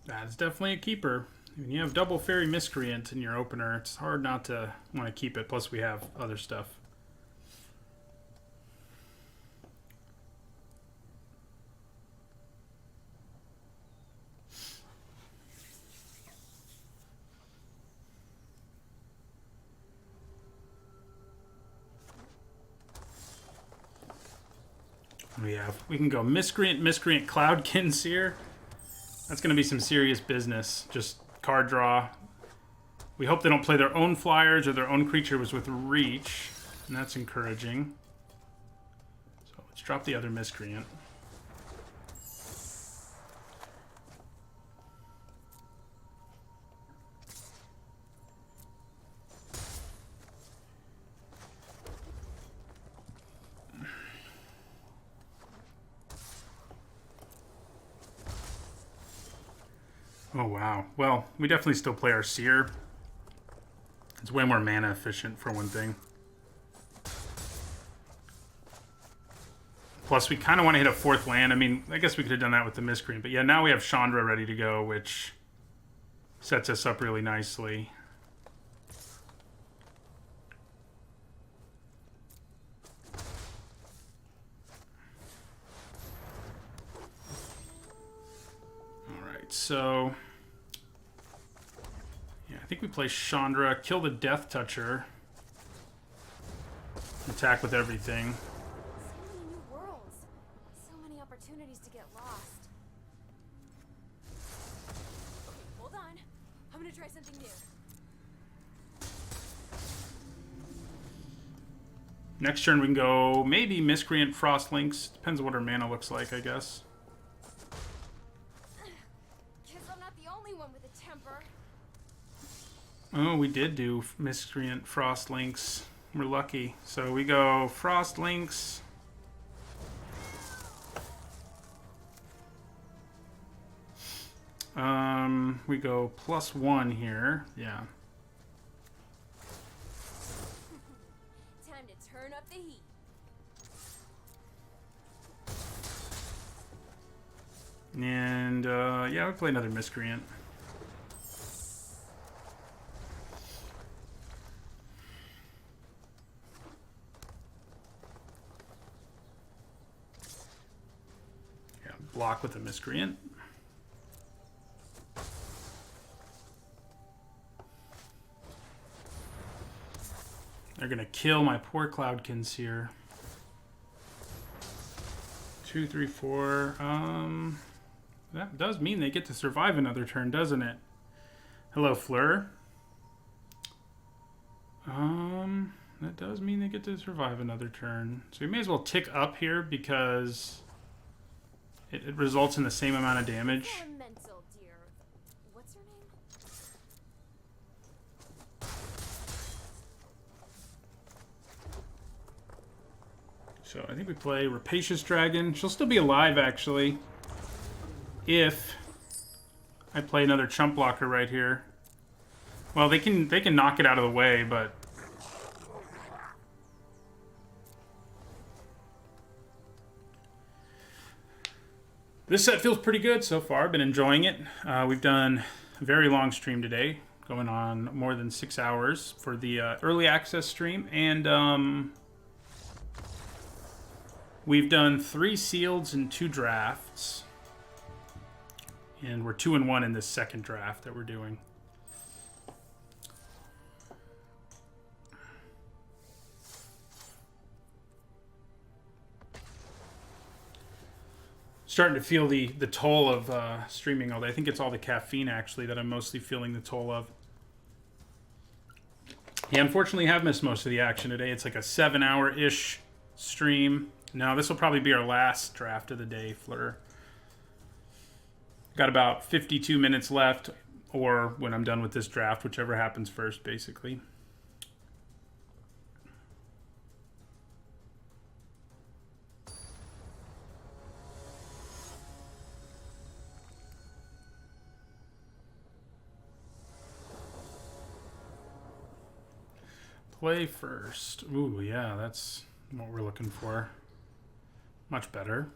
That's definitely a keeper. When you have double Fairy Miscreant in your opener, it's hard not to want to keep it. Plus, we have other stuff. We can go Miscreant, Cloudkin Seer. That's going to be some serious business. Just card draw. We hope they don't play their own flyers or their own creature was with reach. And that's encouraging. So let's drop the other Miscreant. Oh, wow. Well, we definitely still play our Seer. It's way more mana efficient, for one thing. Plus, we kind of want to hit a 4th land. I mean, I guess we could have done that with the Miscreant. But yeah, now we have Chandra ready to go, which sets us up really nicely. So, yeah, I think we play Chandra, kill the Death Toucher, attack with everything. So many new worlds. So many opportunities to get lost. Okay, hold on. I'm gonna try something new. Next turn we can go maybe Miscreant Frostlinks. Depends on what our mana looks like, I guess. Oh, we did do Miscreant Frost Links. We're lucky. So we go Frost Links. We go +1 here. Yeah. Time to turn up the heat. And yeah, we play another Miscreant. Yeah, block with a Miscreant. They're gonna kill my poor Cloudkins here. 2, 3, 4. That does mean they get to survive another turn, doesn't it? Hello, Fleur. That does mean they get to survive another turn. So we may as well tick up here because it results in the same amount of damage. Elemental, dear. What's her name? So I think we play Rapacious Dragon. She'll still be alive, actually, if I play another Chump Blocker right here. Well, they can knock it out of the way, but this set feels pretty good so far. I've been enjoying it. We've done a very long stream today, going on more than 6 hours for the early access stream, and we've done 3 sealeds and 2 drafts. And we're 2-1 in this second draft that we're doing. Starting to feel the toll of streaming all day. I think it's all the caffeine, actually, that I'm mostly feeling the toll of. Yeah, unfortunately, I have missed most of the action today. It's like a 7-hour-ish stream. No, this will probably be our last draft of the day, Fleur. Got about 52 minutes left, or when I'm done with this draft, whichever happens first, basically. Play first. Ooh, yeah, that's what we're looking for. Much better.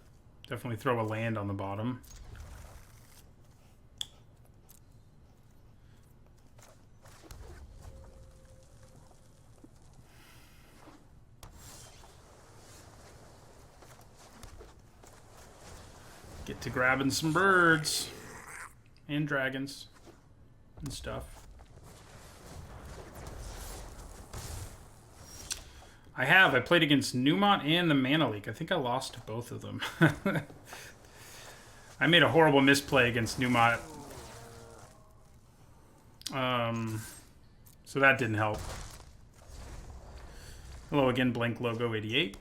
Definitely throw a land on the bottom. Get to grabbing some birds and dragons and stuff. I played against Newmont and the Mana Leak. I think I lost to both of them. I made a horrible misplay against Newmont. So that didn't help. Hello again, Blank Logo 88.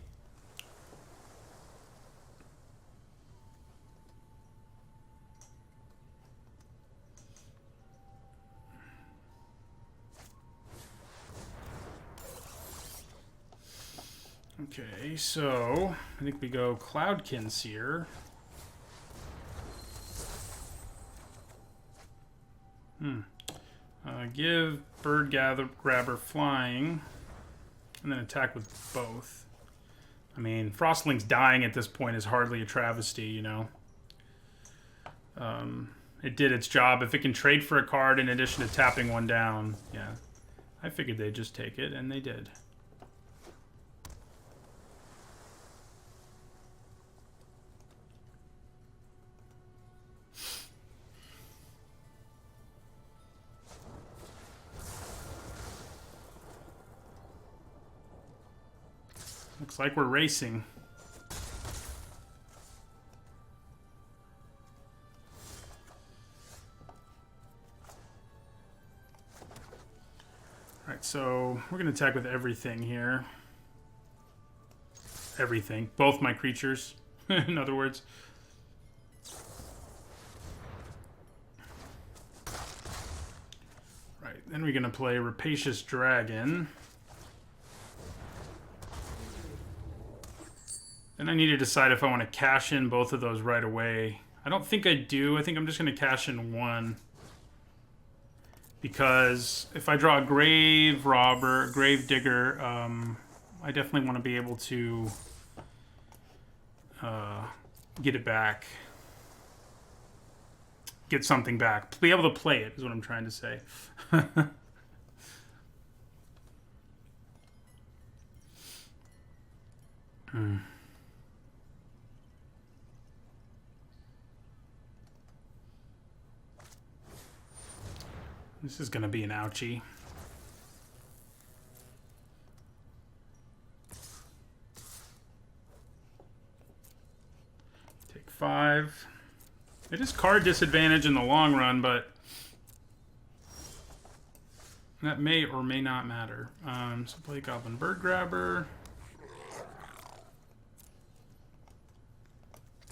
Okay, so I think we go Cloudkins here. Give Bird Grabber flying, and then attack with both. I mean, Frostling's dying at this point is hardly a travesty, you know. It did its job. If it can trade for a card in addition to tapping one down, yeah. I figured they'd just take it, and they did. Looks like we're racing. Alright, so we're going to attack with everything here. Everything. Both my creatures, in other words. Right, Then we're going to play Rapacious Dragon. Then I need to decide if I want to cash in both of those right away. I don't think I do. I think I'm just going to cash in one. Because if I draw a Grave Robber, Grave Digger, I definitely want to be able to get it back. Get something back. Be able to play it is what I'm trying to say. This is going to be an ouchie. Take 5. It is card disadvantage in the long run, but that may or may not matter. So play Goblin Bird Grabber.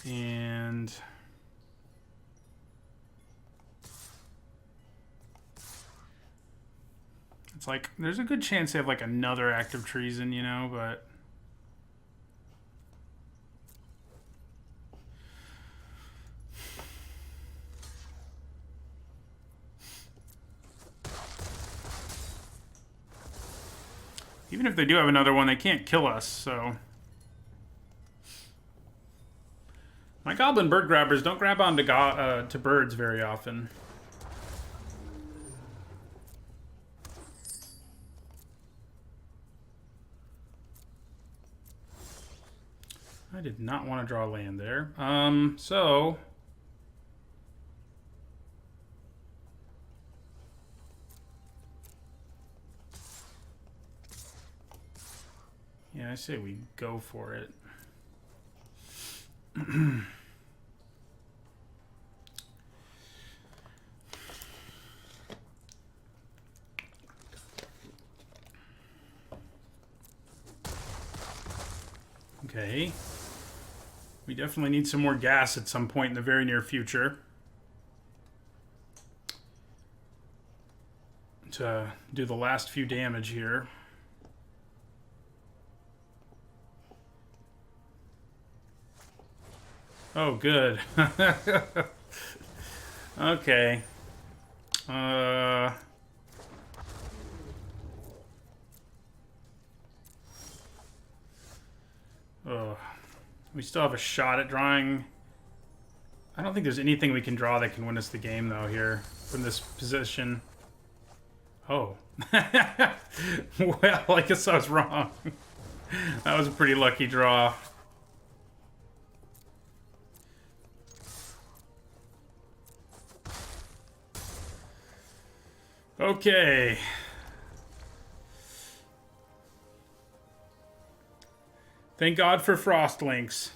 And it's like, there's a good chance they have like another act of treason, you know, but even if they do have another one, they can't kill us, so. My Goblin Bird Grabbers don't grab onto to birds very often. I did not want to draw land there. So yeah, I say we go for it. Okay. We definitely need some more gas at some point in the very near future to do the last few damage here. Oh, good. Okay. We still have a shot at drawing. I don't think there's anything we can draw that can win us the game, though, here from this position. Oh. Well, I guess I was wrong. That was a pretty lucky draw. Okay. Thank God for Frost Links.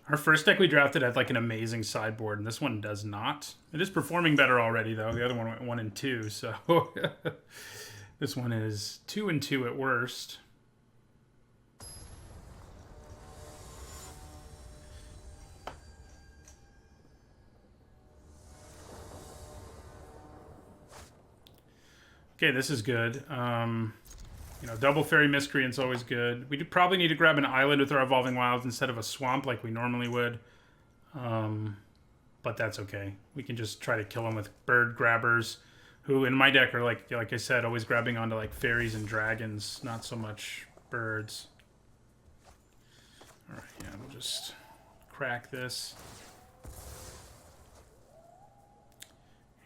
Our first deck we drafted had like an amazing sideboard, and this one does not. It is performing better already, though. The other one went 1 and 2, so this one is 2 and 2 at worst. Okay, this is good. You know, double Fairy Miscreant's always good. We probably need to grab an island with our Evolving Wilds instead of a swamp like we normally would. But that's okay. We can just try to kill them with bird grabbers, who in my deck are like I said, always grabbing onto like fairies and dragons, not so much birds. All right, yeah, we'll just crack this.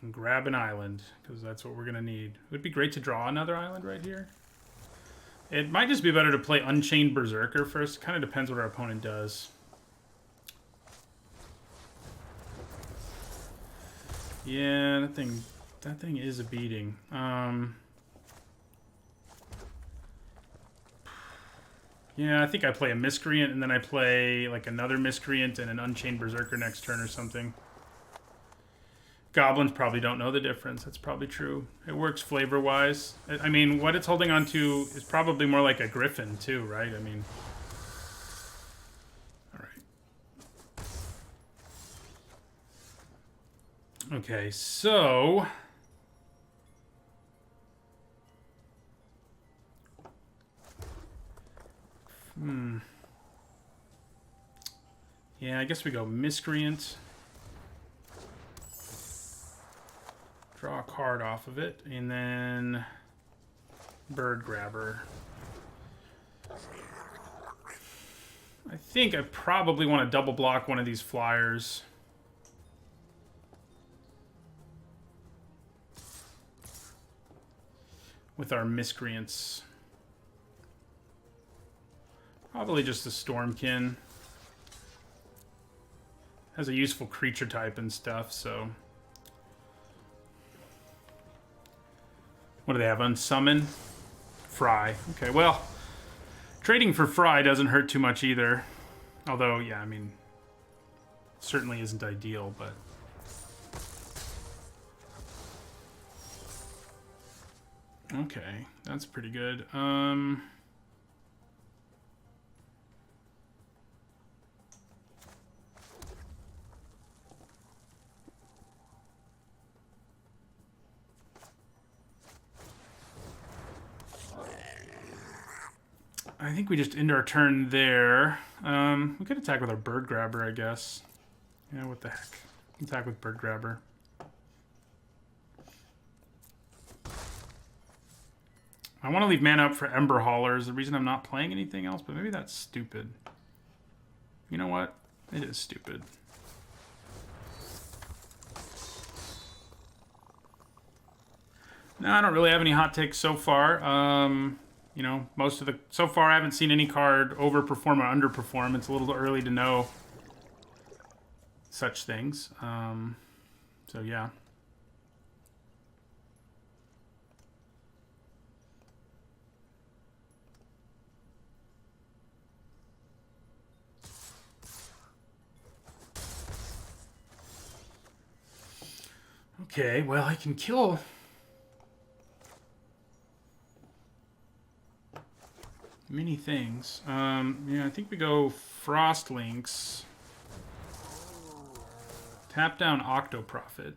And grab an island, because that's what we're going to need. It would be great to draw another island right here. It might just be better to play Unchained Berserker first. Kind of depends what our opponent does. Yeah, that thing is a beating. Yeah, I think I play a Miscreant, and then I play like another Miscreant and an Unchained Berserker next turn or something. Goblins probably don't know the difference. That's probably true. It works flavor-wise. I mean, what it's holding on to is probably more like a griffin, too, right? I mean... Alright. Okay, so... Yeah, I guess we go Miscreant. Draw a card off of it, and then Bird Grabber. I think I probably want to double block one of these flyers. With our Miscreants. Probably just the Stormkin. Has a useful creature type and stuff, so... What do they have? Unsummon? Fry. Okay, well, trading for Fry doesn't hurt too much either. Although, yeah, I mean, certainly isn't ideal, but... Okay, that's pretty good. I think we just end our turn there. We could attack with our Bird Grabber, I guess. Yeah, what the heck. Attack with Bird Grabber. I want to leave mana up for Ember Hauler is the reason I'm not playing anything else, but maybe that's stupid. You know what? It is stupid. No, I don't really have any hot takes so far. You know, most of the... So far, I haven't seen any card overperform or underperform. It's a little early to know such things. So, yeah. Okay, well, I can kill... many things. Yeah, I think we go Frostlinks. Tap down Octoprofit.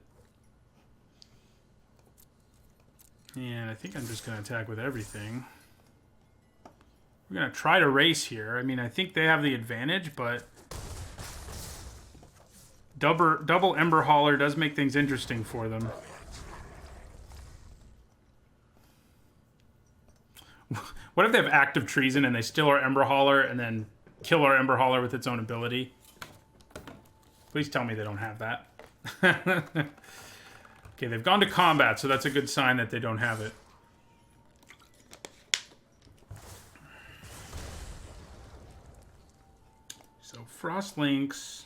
And I think I'm just going to attack with everything. We're going to try to race here. I mean, I think they have the advantage, but... Double Ember Hauler does make things interesting for them. What if they have active treason and they steal our Ember Hauler and then kill our Ember Hauler with its own ability? Please tell me they don't have that. Okay, they've gone to combat, so that's a good sign that they don't have it. So Frostlinks is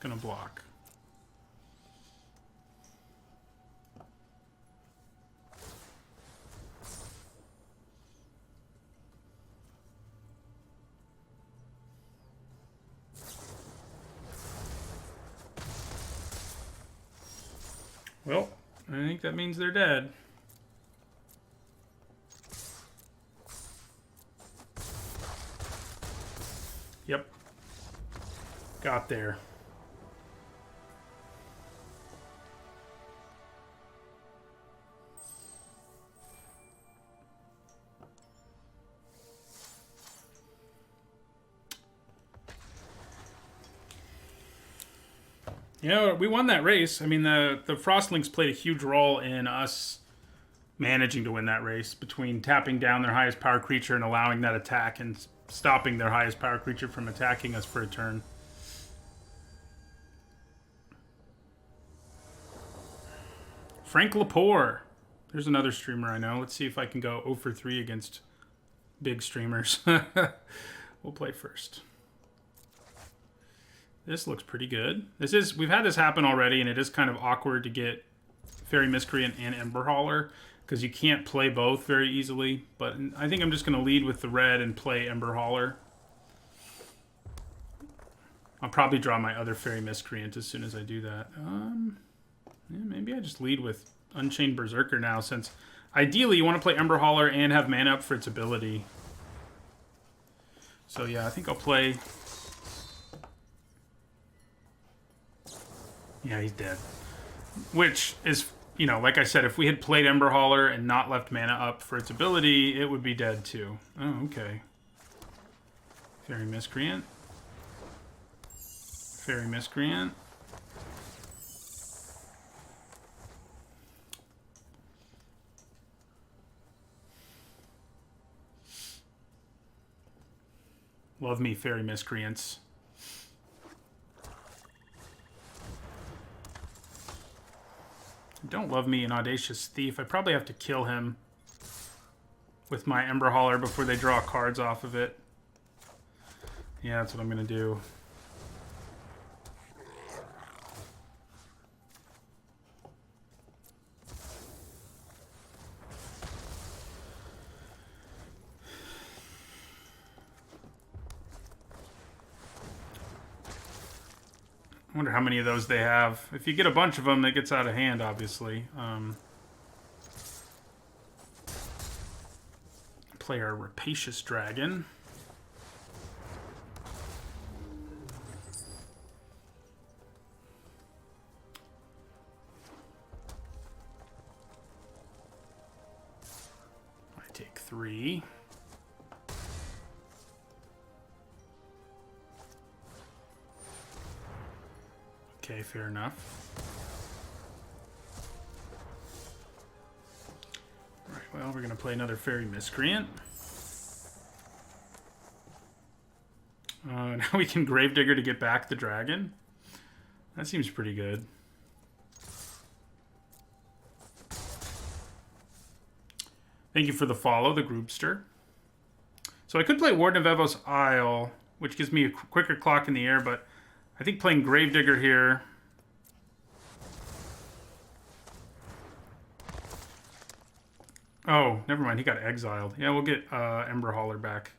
going to block. Well, I think that means they're dead. Yep. Got there. You know, we won that race. I mean, the Frostlinks played a huge role in us managing to win that race between tapping down their highest power creature and allowing that attack and stopping their highest power creature from attacking us for a turn. Frank Lepore. There's another streamer I know. Let's see if I can go 0 for 3 against big streamers. We'll play first. This looks pretty good. We've had this happen already, and it is kind of awkward to get Fairy Miscreant and Ember Hauler because you can't play both very easily. But I think I'm just going to lead with the red and play Ember Hauler. I'll probably draw my other Fairy Miscreant as soon as I do that. Yeah, maybe I just lead with Unchained Berserker now, since ideally you want to play Ember Hauler and have mana up for its ability. So yeah, I think I'll play... Yeah, he's dead. Which is, you know, like I said, if we had played Ember Hauler and not left mana up for its ability, it would be dead too. Oh, okay. Fairy Miscreant. Fairy Miscreant. Love me, Fairy Miscreants. Don't love me an Audacious Thief. I probably have to kill him with my Ember Hauler before they draw cards off of it. Yeah, that's what I'm going to do. I wonder how many of those they have. If you get a bunch of them, it gets out of hand, obviously. Play our Rapacious Dragon. I take 3. Okay, fair enough. Alright, well, we're going to play another Fairy Miscreant. Now we can Gravedigger to get back the dragon. That seems pretty good. Thank you for the follow, the Groupster. So I could play Warden of Evos Isle, which gives me a quicker clock in the air, but I think playing Gravedigger here... Oh, never mind. He got exiled. Yeah, we'll get Ember Hauler back.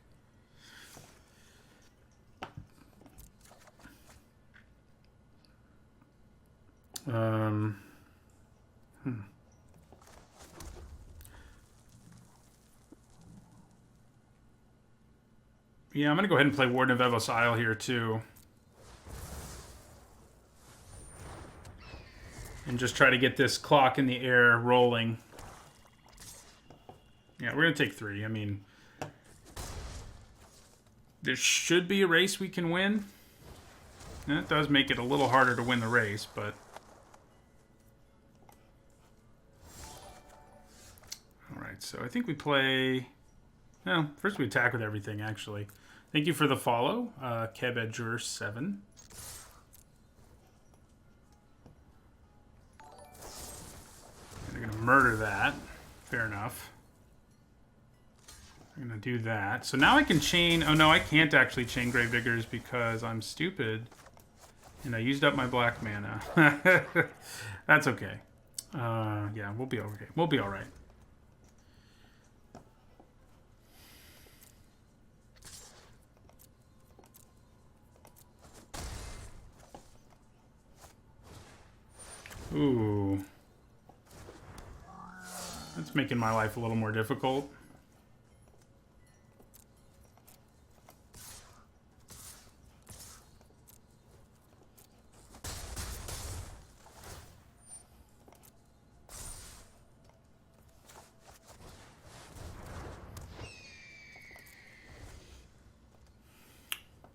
Yeah, I'm going to go ahead and play Warden of Evos Isle here, too. And just try to get this clock in the air rolling. Yeah, we're going to take 3. I mean, there should be a race we can win. And it does make it a little harder to win the race, but... Alright, so I think we play... No, first we attack with everything, actually. Thank you for the follow, Kebedjur7. They're going to murder that. Fair enough. I'm going to do that. So now I can chain... Oh, no, I can't actually chain Gravediggers because I'm stupid. And I used up my black mana. That's okay. Yeah, we'll be okay. We'll be all right. Ooh. That's making my life a little more difficult.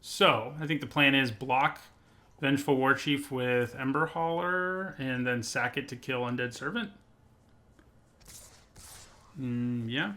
So, I think the plan is block Vengeful Warchief with Ember Hauler, and then sack it to kill Undead Servant. Yeah.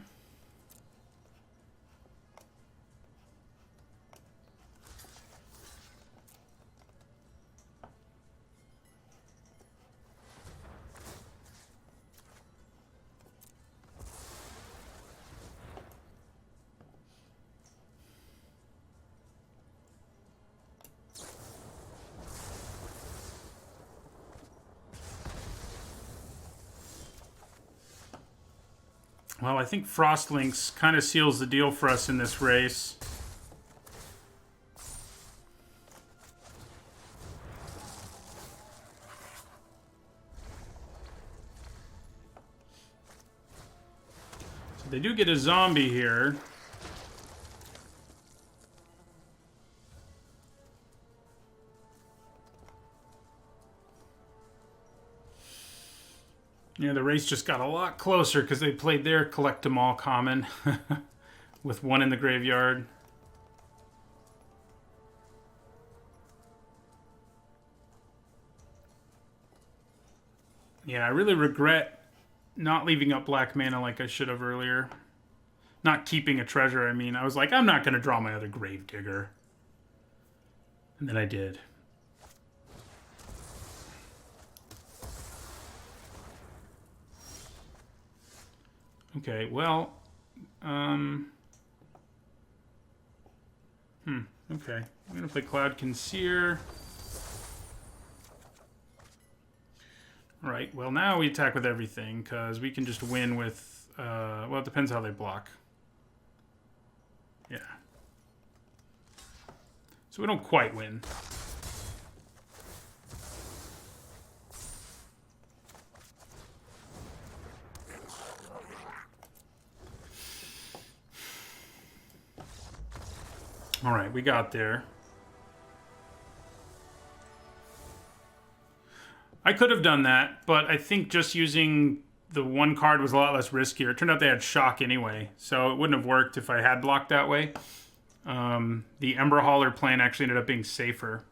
Well, I think Frostlinks kind of seals the deal for us in this race. They do get a zombie here. Yeah, the race just got a lot closer because they played their collect 'em all common with one in the graveyard. Yeah, I really regret not leaving up black mana like I should have earlier. Not keeping a treasure, I mean. I was like, I'm not going to draw my other Gravedigger. And then I did. Okay, well... okay. I'm going to play Cloud Conceer. Alright, well now we attack with everything, because we can just win with... well, it depends how they block. Yeah. So we don't quite win. Alright, we got there. I could have done that, but I think just using the one card was a lot less riskier. It turned out they had shock anyway, so it wouldn't have worked if I had blocked that way. The Ember Hauler plan actually ended up being safer.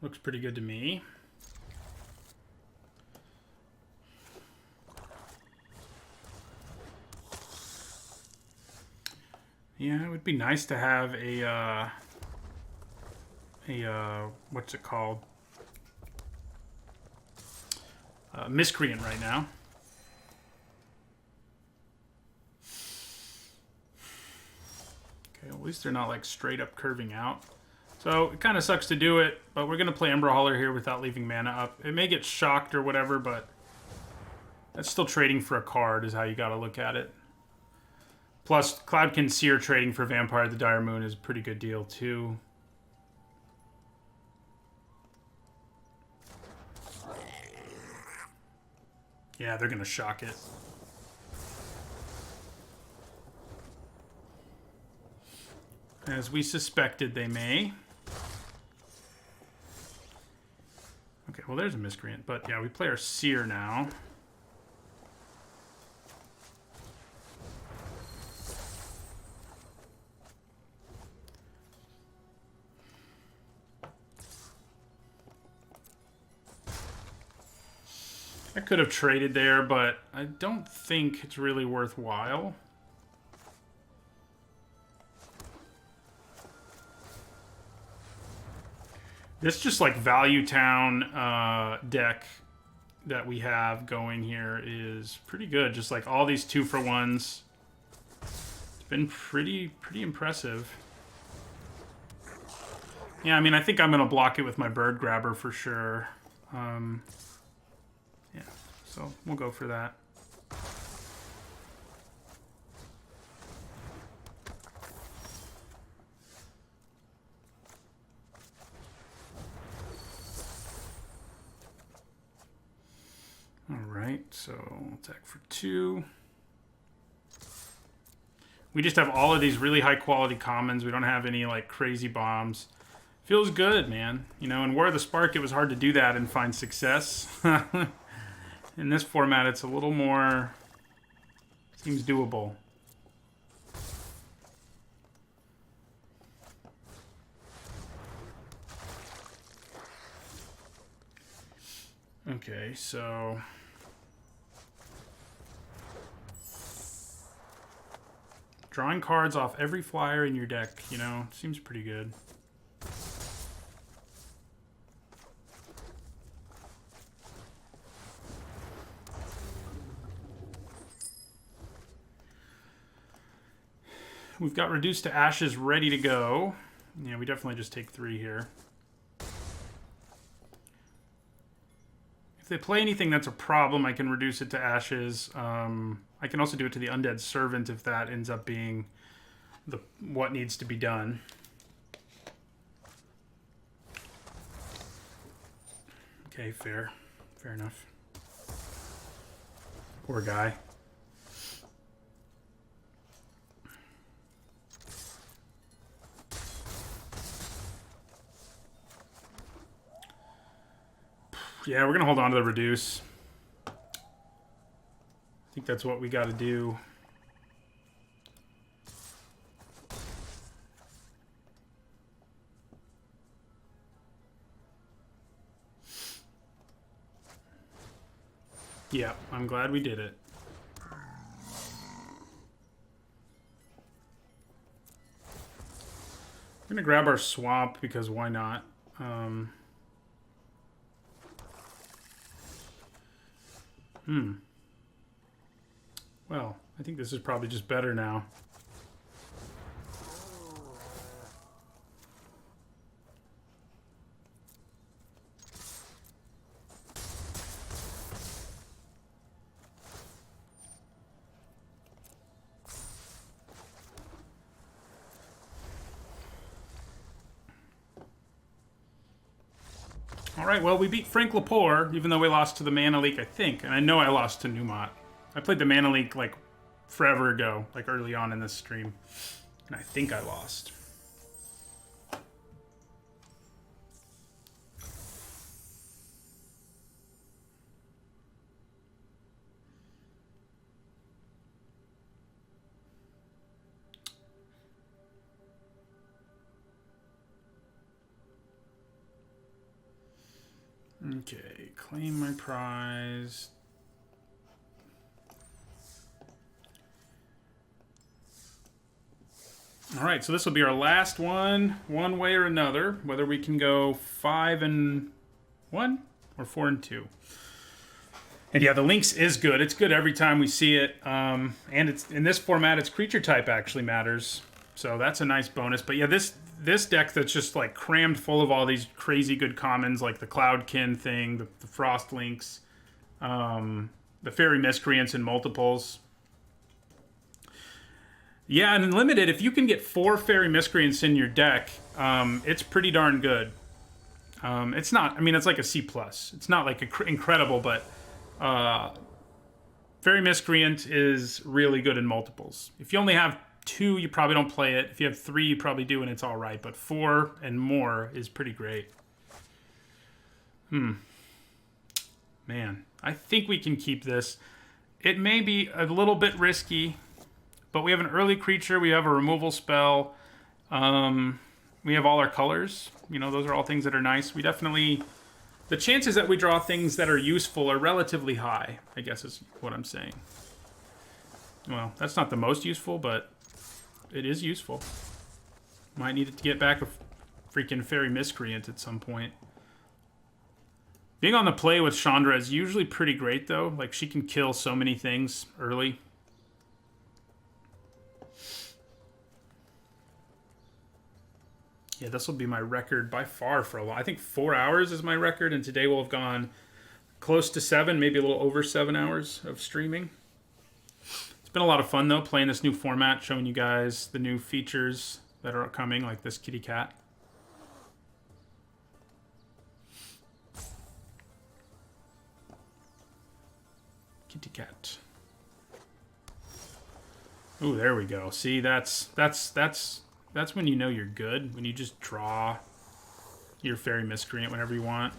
Looks pretty good to me. Yeah, it would be nice to have a what's it called? Miscreant right now. Okay, well, at least they're not like straight up curving out. So it kind of sucks to do it, but we're going to play Ember Hauler here without leaving mana up. It may get shocked or whatever, but that's still trading for a card is how you got to look at it. Plus, Cloud Conceer trading for Vampire of the Dire Moon is a pretty good deal, too. Yeah, they're going to shock it. As we suspected they may. Okay, well there's a Miscreant, but yeah, we play our Seer now. I could have traded there, but I don't think it's really worthwhile. This just like Value Town deck that we have going here is pretty good. Just like all these 2-for-1s. It's been pretty impressive. Yeah, I mean, I think I'm going to block it with my Bird Grabber for sure. Yeah, so we'll go for that. Alright, so attack for 2. We just have all of these really high quality commons. We don't have any like crazy bombs. Feels good, man. You know, in War of the Spark, it was hard to do that and find success. In this format, it's a little more... seems doable. Okay, so... Drawing cards off every flyer in your deck, you know, seems pretty good. We've got Reduced to Ashes ready to go. Yeah, we definitely just take 3 here. If they play anything that's a problem, I can reduce it to Ashes. I can also do it to the Undead Servant if that ends up being what needs to be done. Okay, fair. Fair enough. Poor guy. Yeah, we're going to hold on to the reduce. I think that's what we got to do. Yeah, I'm glad we did it. We're going to grab our swamp because why not? Well, I think this is probably just better now. All right, well, we beat Frank Lepore, even though we lost to the Mana Leak, I think. And I know I lost to Numot. I played the Mana Leak, like, forever ago, like, early on in this stream. And I think I lost. Okay, claim my prize. All right, so this will be our last one way or another, whether we can go 5-1 or 4-2. And yeah, the Lynx is good. It's good every time we see it. And it's in this format, its creature type actually matters. So that's a nice bonus. But yeah, this deck that's just like crammed full of all these crazy good commons, like the Cloudkin thing, the Frost Lynx, the Fairy Miscreants in multiples. Yeah, and in Limited, if you can get 4 Fairy Miscreants in your deck, it's pretty darn good. It's not, I mean, it's like a C+. It's not like incredible, but Fairy Miscreant is really good in multiples. If you only have 2, you probably don't play it. If you have 3, you probably do, and it's all right. But 4 and more is pretty great. Man, I think we can keep this. It may be a little bit risky, but we have an early creature. We have a removal spell. We have all our colors. You know, those are all things that are nice. We definitely... The chances that we draw things that are useful are relatively high, I guess is what I'm saying. Well, that's not the most useful, but it is useful. Might need to get back a freaking Fairy Miscreant at some point. Being on the play with Chandra is usually pretty great, though. Like, she can kill so many things early. Yeah, this will be my record by far for a while. I think 4 hours is my record, and today we'll have gone close to 7, maybe a little over 7 hours of streaming. It's been a lot of fun, though, playing this new format, showing you guys the new features that are coming, like this kitty cat. Kitty cat. Ooh, there we go. See, that's when you know you're good, when you just draw your Fairy Miscreant whenever you want.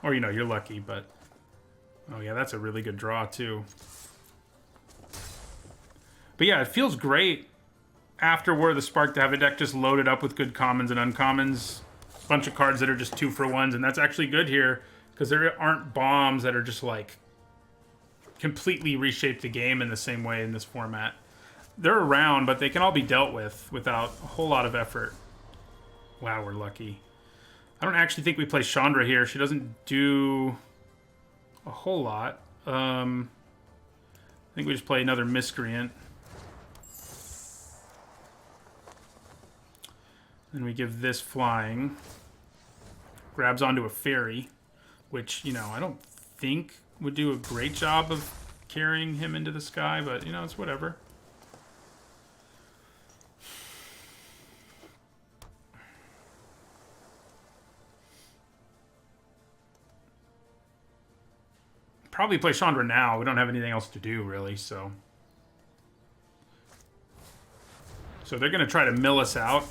Or, you know, you're lucky, but... Oh, yeah, that's a really good draw, too. But yeah, it feels great after War of the Spark to have a deck just loaded up with good commons and uncommons. A bunch of cards that are just 2-for-1s, and that's actually good here, because there aren't bombs that are just, like, completely reshape the game in the same way in this format. they're around, but they can all be dealt with without a whole lot of effort. Wow, we're lucky. I don't actually think we play Chandra here. She doesn't do a whole lot. I think we just play another Miscreant. And we give this flying. Grabs onto a fairy, which, you know, I don't think would do a great job of carrying him into the sky, but, you know, it's whatever. Probably play Chandra now. We don't have anything else to do, really, so... So they're going to try to mill us out.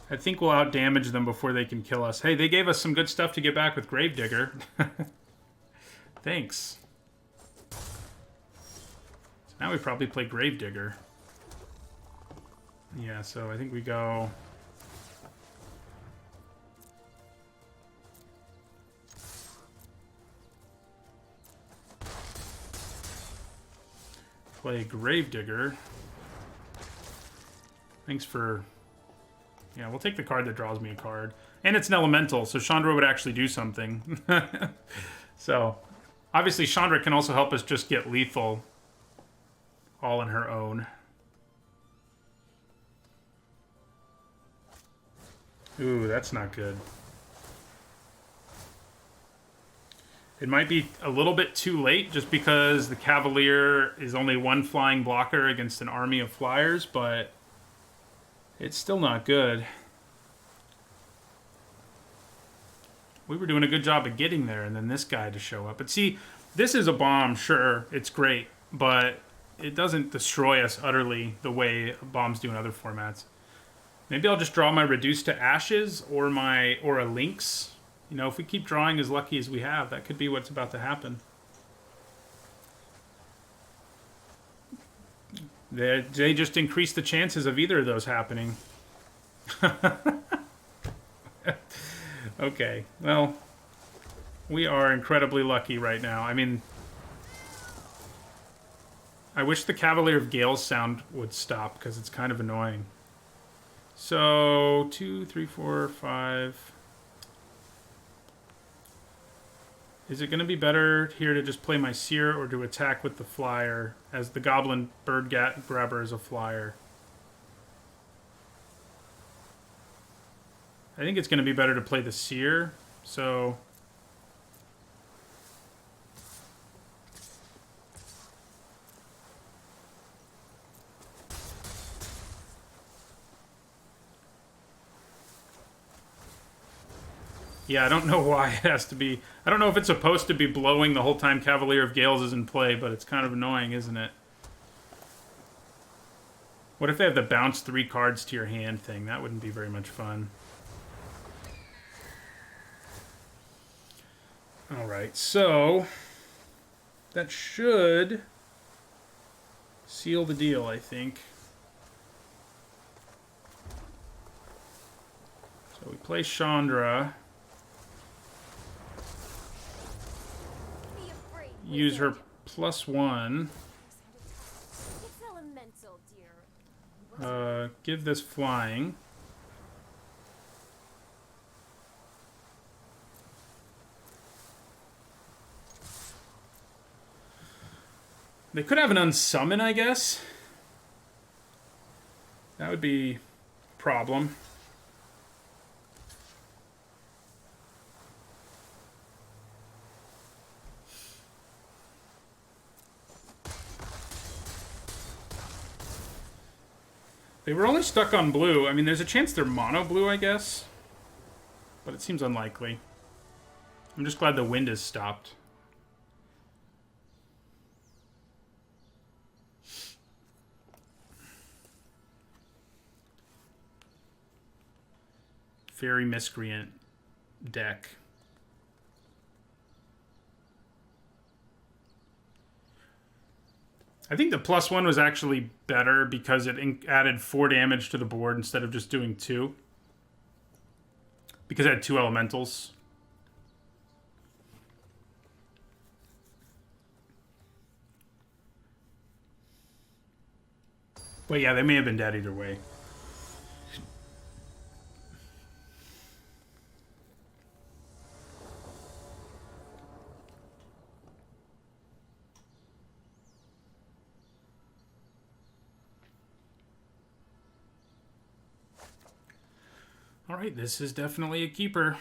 I think we'll out-damage them before they can kill us. Hey, they gave us some good stuff to get back with Gravedigger. Thanks. So now we probably play Gravedigger. Yeah, so I think we go... Play Gravedigger. Thanks for... Yeah, we'll take the card that draws me a card. And it's an elemental, so Chandra would actually do something. So, obviously Chandra can also help us just get lethal all on her own. Ooh, that's not good. It might be a little bit too late just because the Cavalier is only one flying blocker against an army of flyers, but it's still not good. We were doing a good job of getting there, and then this guy to show up. But see, this is a bomb, sure, it's great, but it doesn't destroy us utterly the way bombs do in other formats. Maybe I'll just draw my Reduce to Ashes or a Lynx. You know, if we keep drawing as lucky as we have, that could be what's about to happen. They just increase the chances of either of those happening. Okay, well, we are incredibly lucky right now. I mean, I wish the Cavalier of Gales sound would stop because it's kind of annoying. So, 2, 3, 4, 5... Is it going to be better here to just play my Seer or to attack with the Flyer, as the Goblin Bird Grabber is a Flyer? I think it's going to be better to play the Seer, so... Yeah, I don't know why it has to be... I don't know if it's supposed to be blowing the whole time Cavalier of Gales is in play, but it's kind of annoying, isn't it? What if they have the bounce 3 cards to your hand thing? That wouldn't be very much fun. Alright, so... that should seal the deal, I think. So we play Chandra. Use her +1. It's elemental, dear. Give this flying. They could have an unsummon, I guess. That would be a problem. They were only stuck on blue. I mean, there's a chance they're mono blue, I guess. But it seems unlikely. I'm just glad the wind has stopped. Fairy Miscreant deck. I think the +1 was actually better because it added 4 damage to the board instead of just doing 2. Because it had 2 elementals. But yeah, they may have been dead either way. All right, this is definitely a keeper.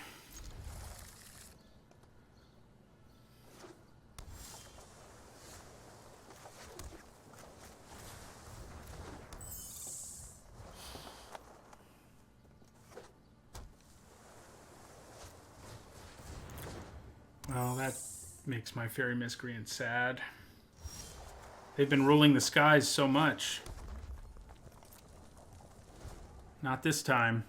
Well, that makes my fairy miscreant sad. They've been ruling the skies so much. Not this time.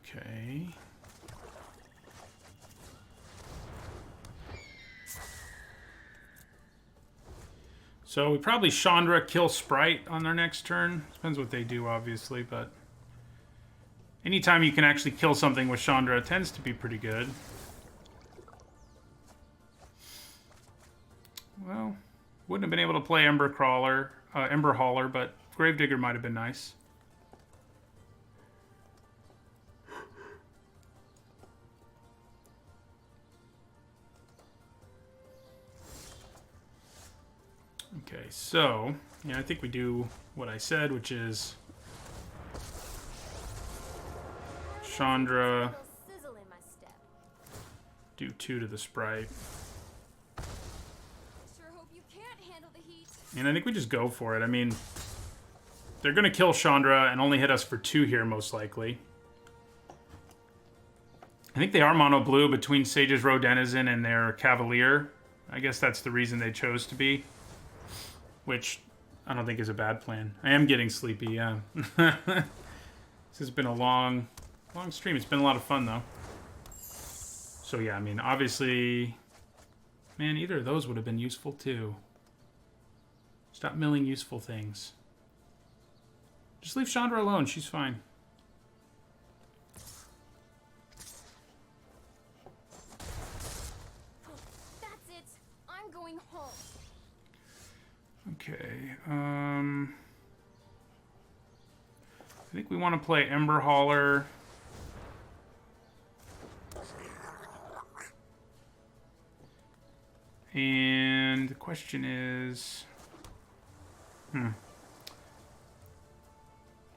Okay. So we probably Chandra kill Sprite on their next turn. Depends what they do, obviously, but anytime you can actually kill something with Chandra tends to be pretty good. Well, wouldn't have been able to play Ember Hauler, but Gravedigger might have been nice. Okay, so yeah, I think we do what I said, which is Chandra, do 2 to the Sprite. Sure hope you can't handle the heat. And I think we just go for it. I mean, they're going to kill Chandra and only hit us for 2 here, most likely. I think they are mono blue between Sage's Row Denizen and their Cavalier. I guess that's the reason they chose to be. Which I don't think is a bad plan. I am getting sleepy, yeah. This has been a long stream. It's been a lot of fun, though. So, yeah, I mean, obviously... Man, either of those would have been useful, too. Stop milling useful things. Just leave Chandra alone. She's fine. That's it. I'm going home. Okay, I think we want to play Ember Hauler. And the question is...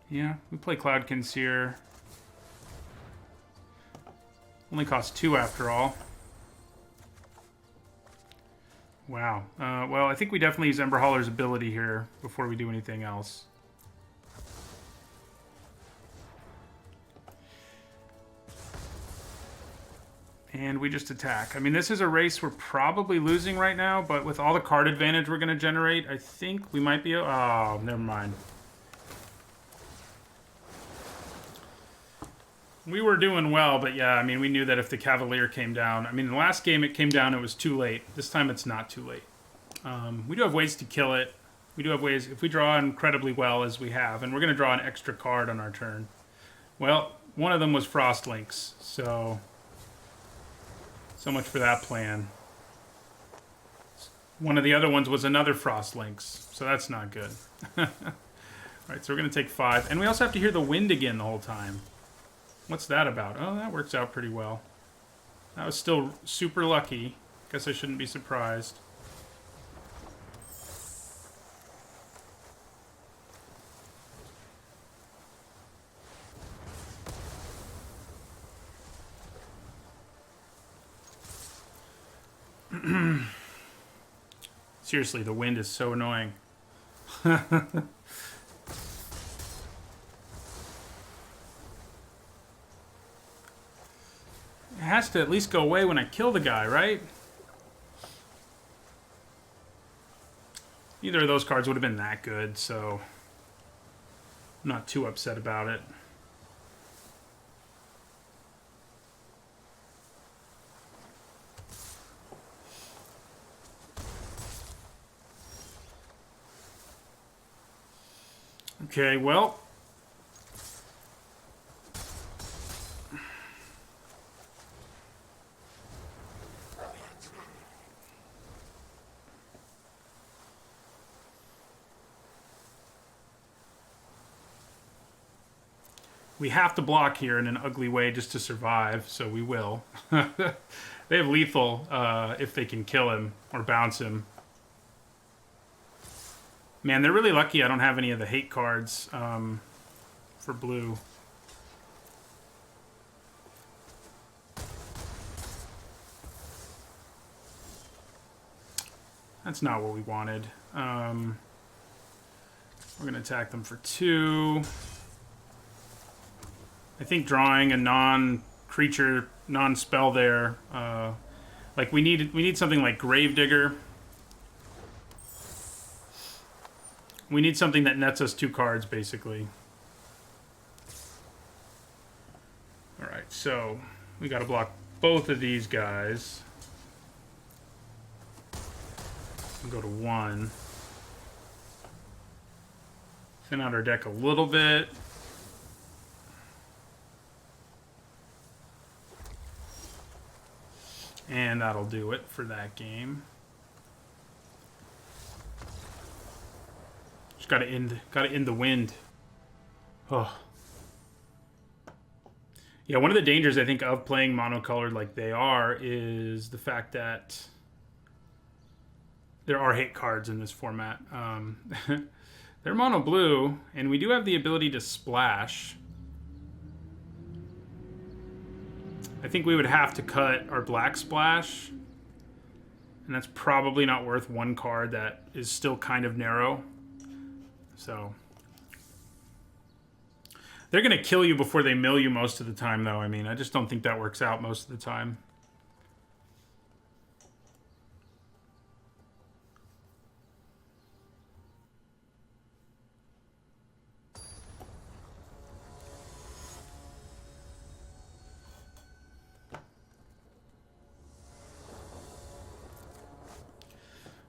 Yeah, we play Cloud Conceer. Only costs 2 after all. Wow. Well, I think we definitely use Ember Hauler's ability here before we do anything else. And we just attack. I mean, this is a race we're probably losing right now, but with all the card advantage we're going to generate, I think we might be... Oh, never mind. We were doing well, but yeah, I mean, we knew that if the Cavalier came down... I mean, in the last game it came down, it was too late. This time it's not too late. We do have ways to kill it. We do have ways... If we draw incredibly well, as we have, and we're going to draw an extra card on our turn. Well, one of them was Frost Links, so... So much for that plan. One of the other ones was another Frost Links, so that's not good. Alright, so we're going to take 5. And we also have to hear the wind again the whole time. What's that about? Oh, that works out pretty well. That was still super lucky. Guess I shouldn't be surprised. Seriously, the wind is so annoying. It has to at least go away when I kill the guy, right? Neither of those cards would have been that good, so I'm not too upset about it. Okay, well... We have to block here in an ugly way just to survive, so we will. They have lethal if they can kill him or bounce him. Man, they're really lucky I don't have any of the hate cards for blue. That's not what we wanted. We're going to attack them for 2. I think drawing a non-creature, non-spell there. Like we need something like Gravedigger. We need something that nets us 2 cards, basically. Alright, so we got to block both of these guys. We'll go to 1. Thin out our deck a little bit. And that'll do it for that game. Just gotta end the wind. Oh. Yeah, one of the dangers I think of playing monocolored like they are is the fact that there are hate cards in this format. They're mono blue, and we do have the ability to splash. I think we would have to cut our black splash, and that's probably not worth 1 card that is still kind of narrow. So they're going to kill you before they mill you most of the time, though. I mean, I just don't think that works out most of the time.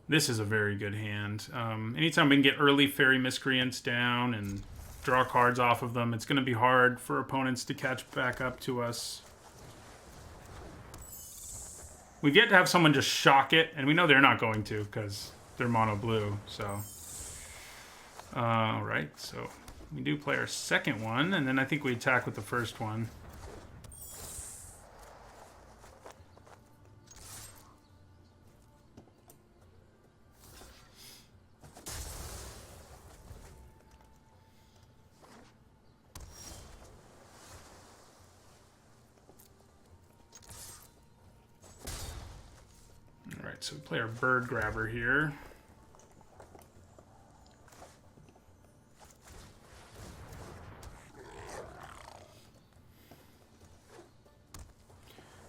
This is a very good hand. Anytime we can get early Fairy Miscreants down and draw cards off of them, it's going to be hard for opponents to catch back up to us. We've yet to have someone just shock it, and we know they're not going to because they're mono blue. So, alright, so we do play our second one, and then I think we attack with the first one. So we play our bird grabber here.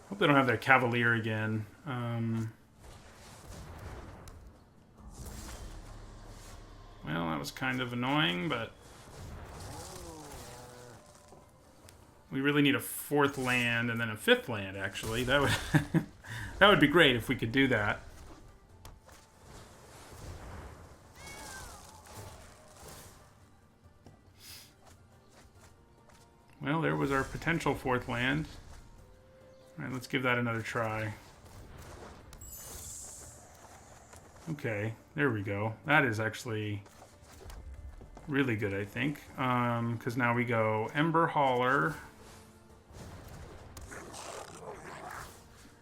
Hope they don't have their Cavalier again. Well, that was kind of annoying, but we really need a 4th land and then a 5th land, actually. That would that would be great if we could do that. Well, there was our potential 4th land. All right, let's give that another try. Okay, there we go. That is actually really good, I think. Because now we go Ember Hauler.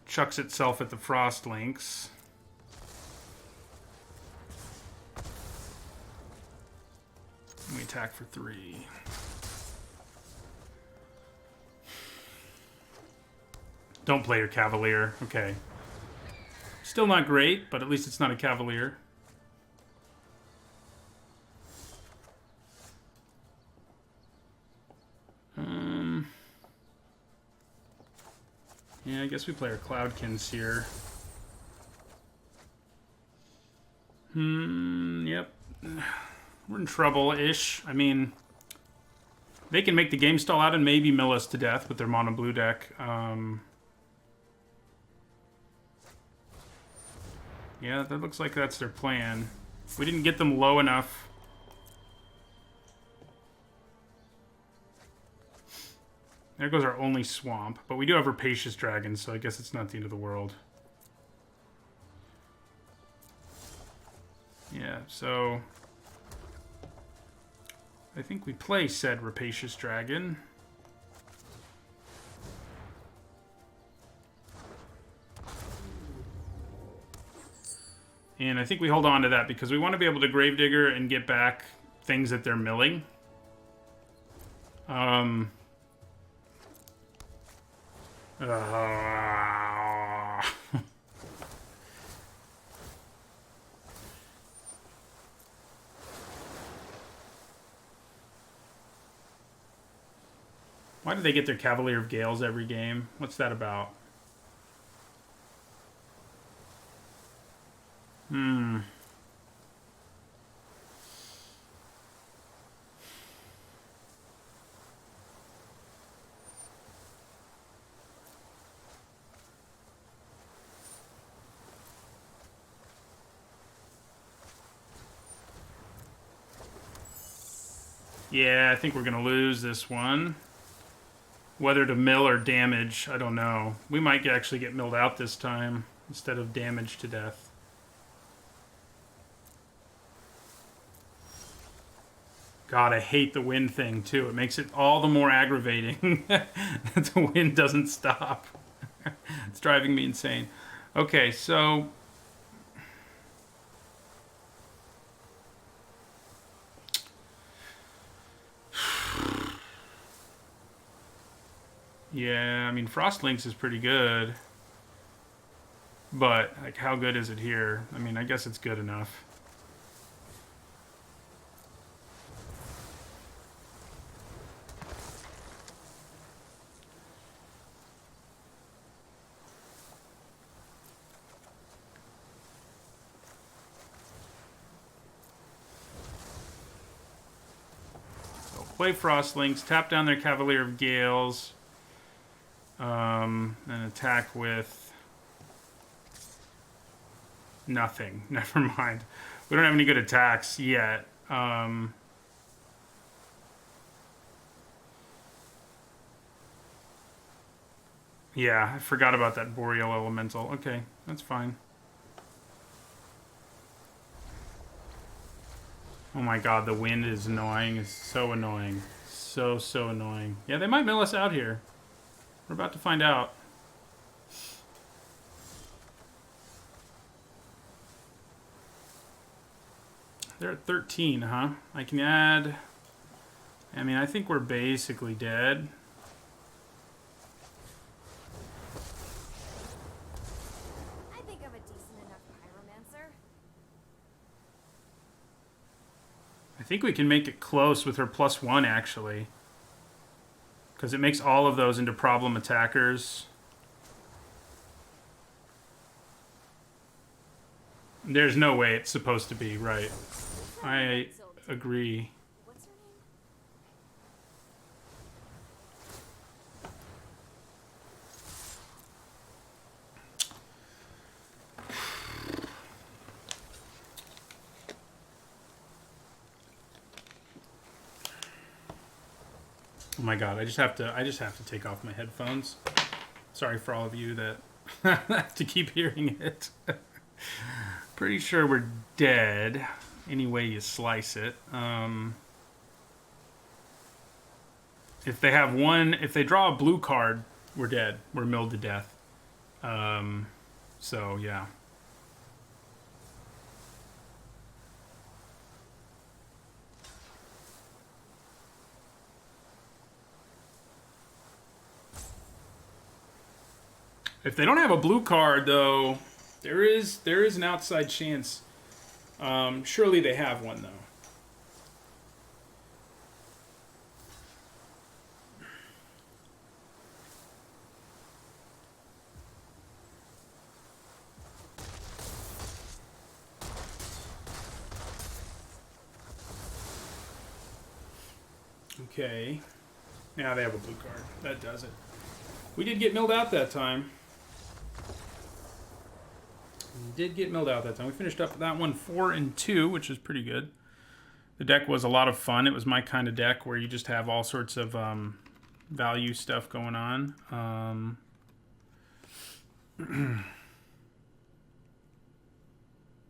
Chucks itself at the Frost Lynx. And we attack for 3. Don't play your Cavalier. Okay. Still not great, but at least it's not a Cavalier. Yeah, I guess we play our Cloudkins here. Yep. We're in trouble-ish. I mean, they can make the game stall out and maybe mill us to death with their mono blue deck. Yeah, that looks like that's their plan. We didn't get them low enough. There goes our only swamp. But we do have Rapacious Dragon, so I guess it's not the end of the world. Yeah, so I think we play said Rapacious Dragon. And I think we hold on to that because we want to be able to Gravedigger and get back things that they're milling. Why do they get their Cavalier of Gales every game? What's that about? Yeah, I think we're going to lose this one. Whether to mill or damage, I don't know. We might actually get milled out this time instead of damaged to death. God, I hate the wind thing, too. It makes it all the more aggravating that the wind doesn't stop. It's driving me insane. Okay, so... yeah, I mean, Frostlynx is pretty good. But, like, how good is it here? I mean, I guess it's good enough. Play Frostlynx, tap down their Cavalier of Gales, and attack with nothing. Never mind. We don't have any good attacks yet. Yeah, I forgot about that Boreal Elemental. Okay, that's fine. Oh my god, the wind is annoying. It's so annoying. So annoying. Yeah, they might mill us out here. We're about to find out. They're at 13, huh? I can add... I mean, I think we're basically dead. I think I'm a decent enough pyromancer. I think we can make it close with her +1, actually. Because it makes all of those into problem attackers. There's no way it's supposed to be, right. I agree. What's her name? Oh my god, I just have to take off my headphones. Sorry for all of you that have to keep hearing it. Pretty sure we're dead. Any way you slice it. If they have one, if they draw a blue card, we're dead. We're milled to death. So yeah. If they don't have a blue card, though, there is an outside chance. Surely they have one, though. Okay. Now they have a blue card. That does it. We did get milled out that time. We did get milled out that time. We finished up that one 4-2, which is pretty good. The deck was a lot of fun. It was my kind of deck where you just have all sorts of value stuff going on.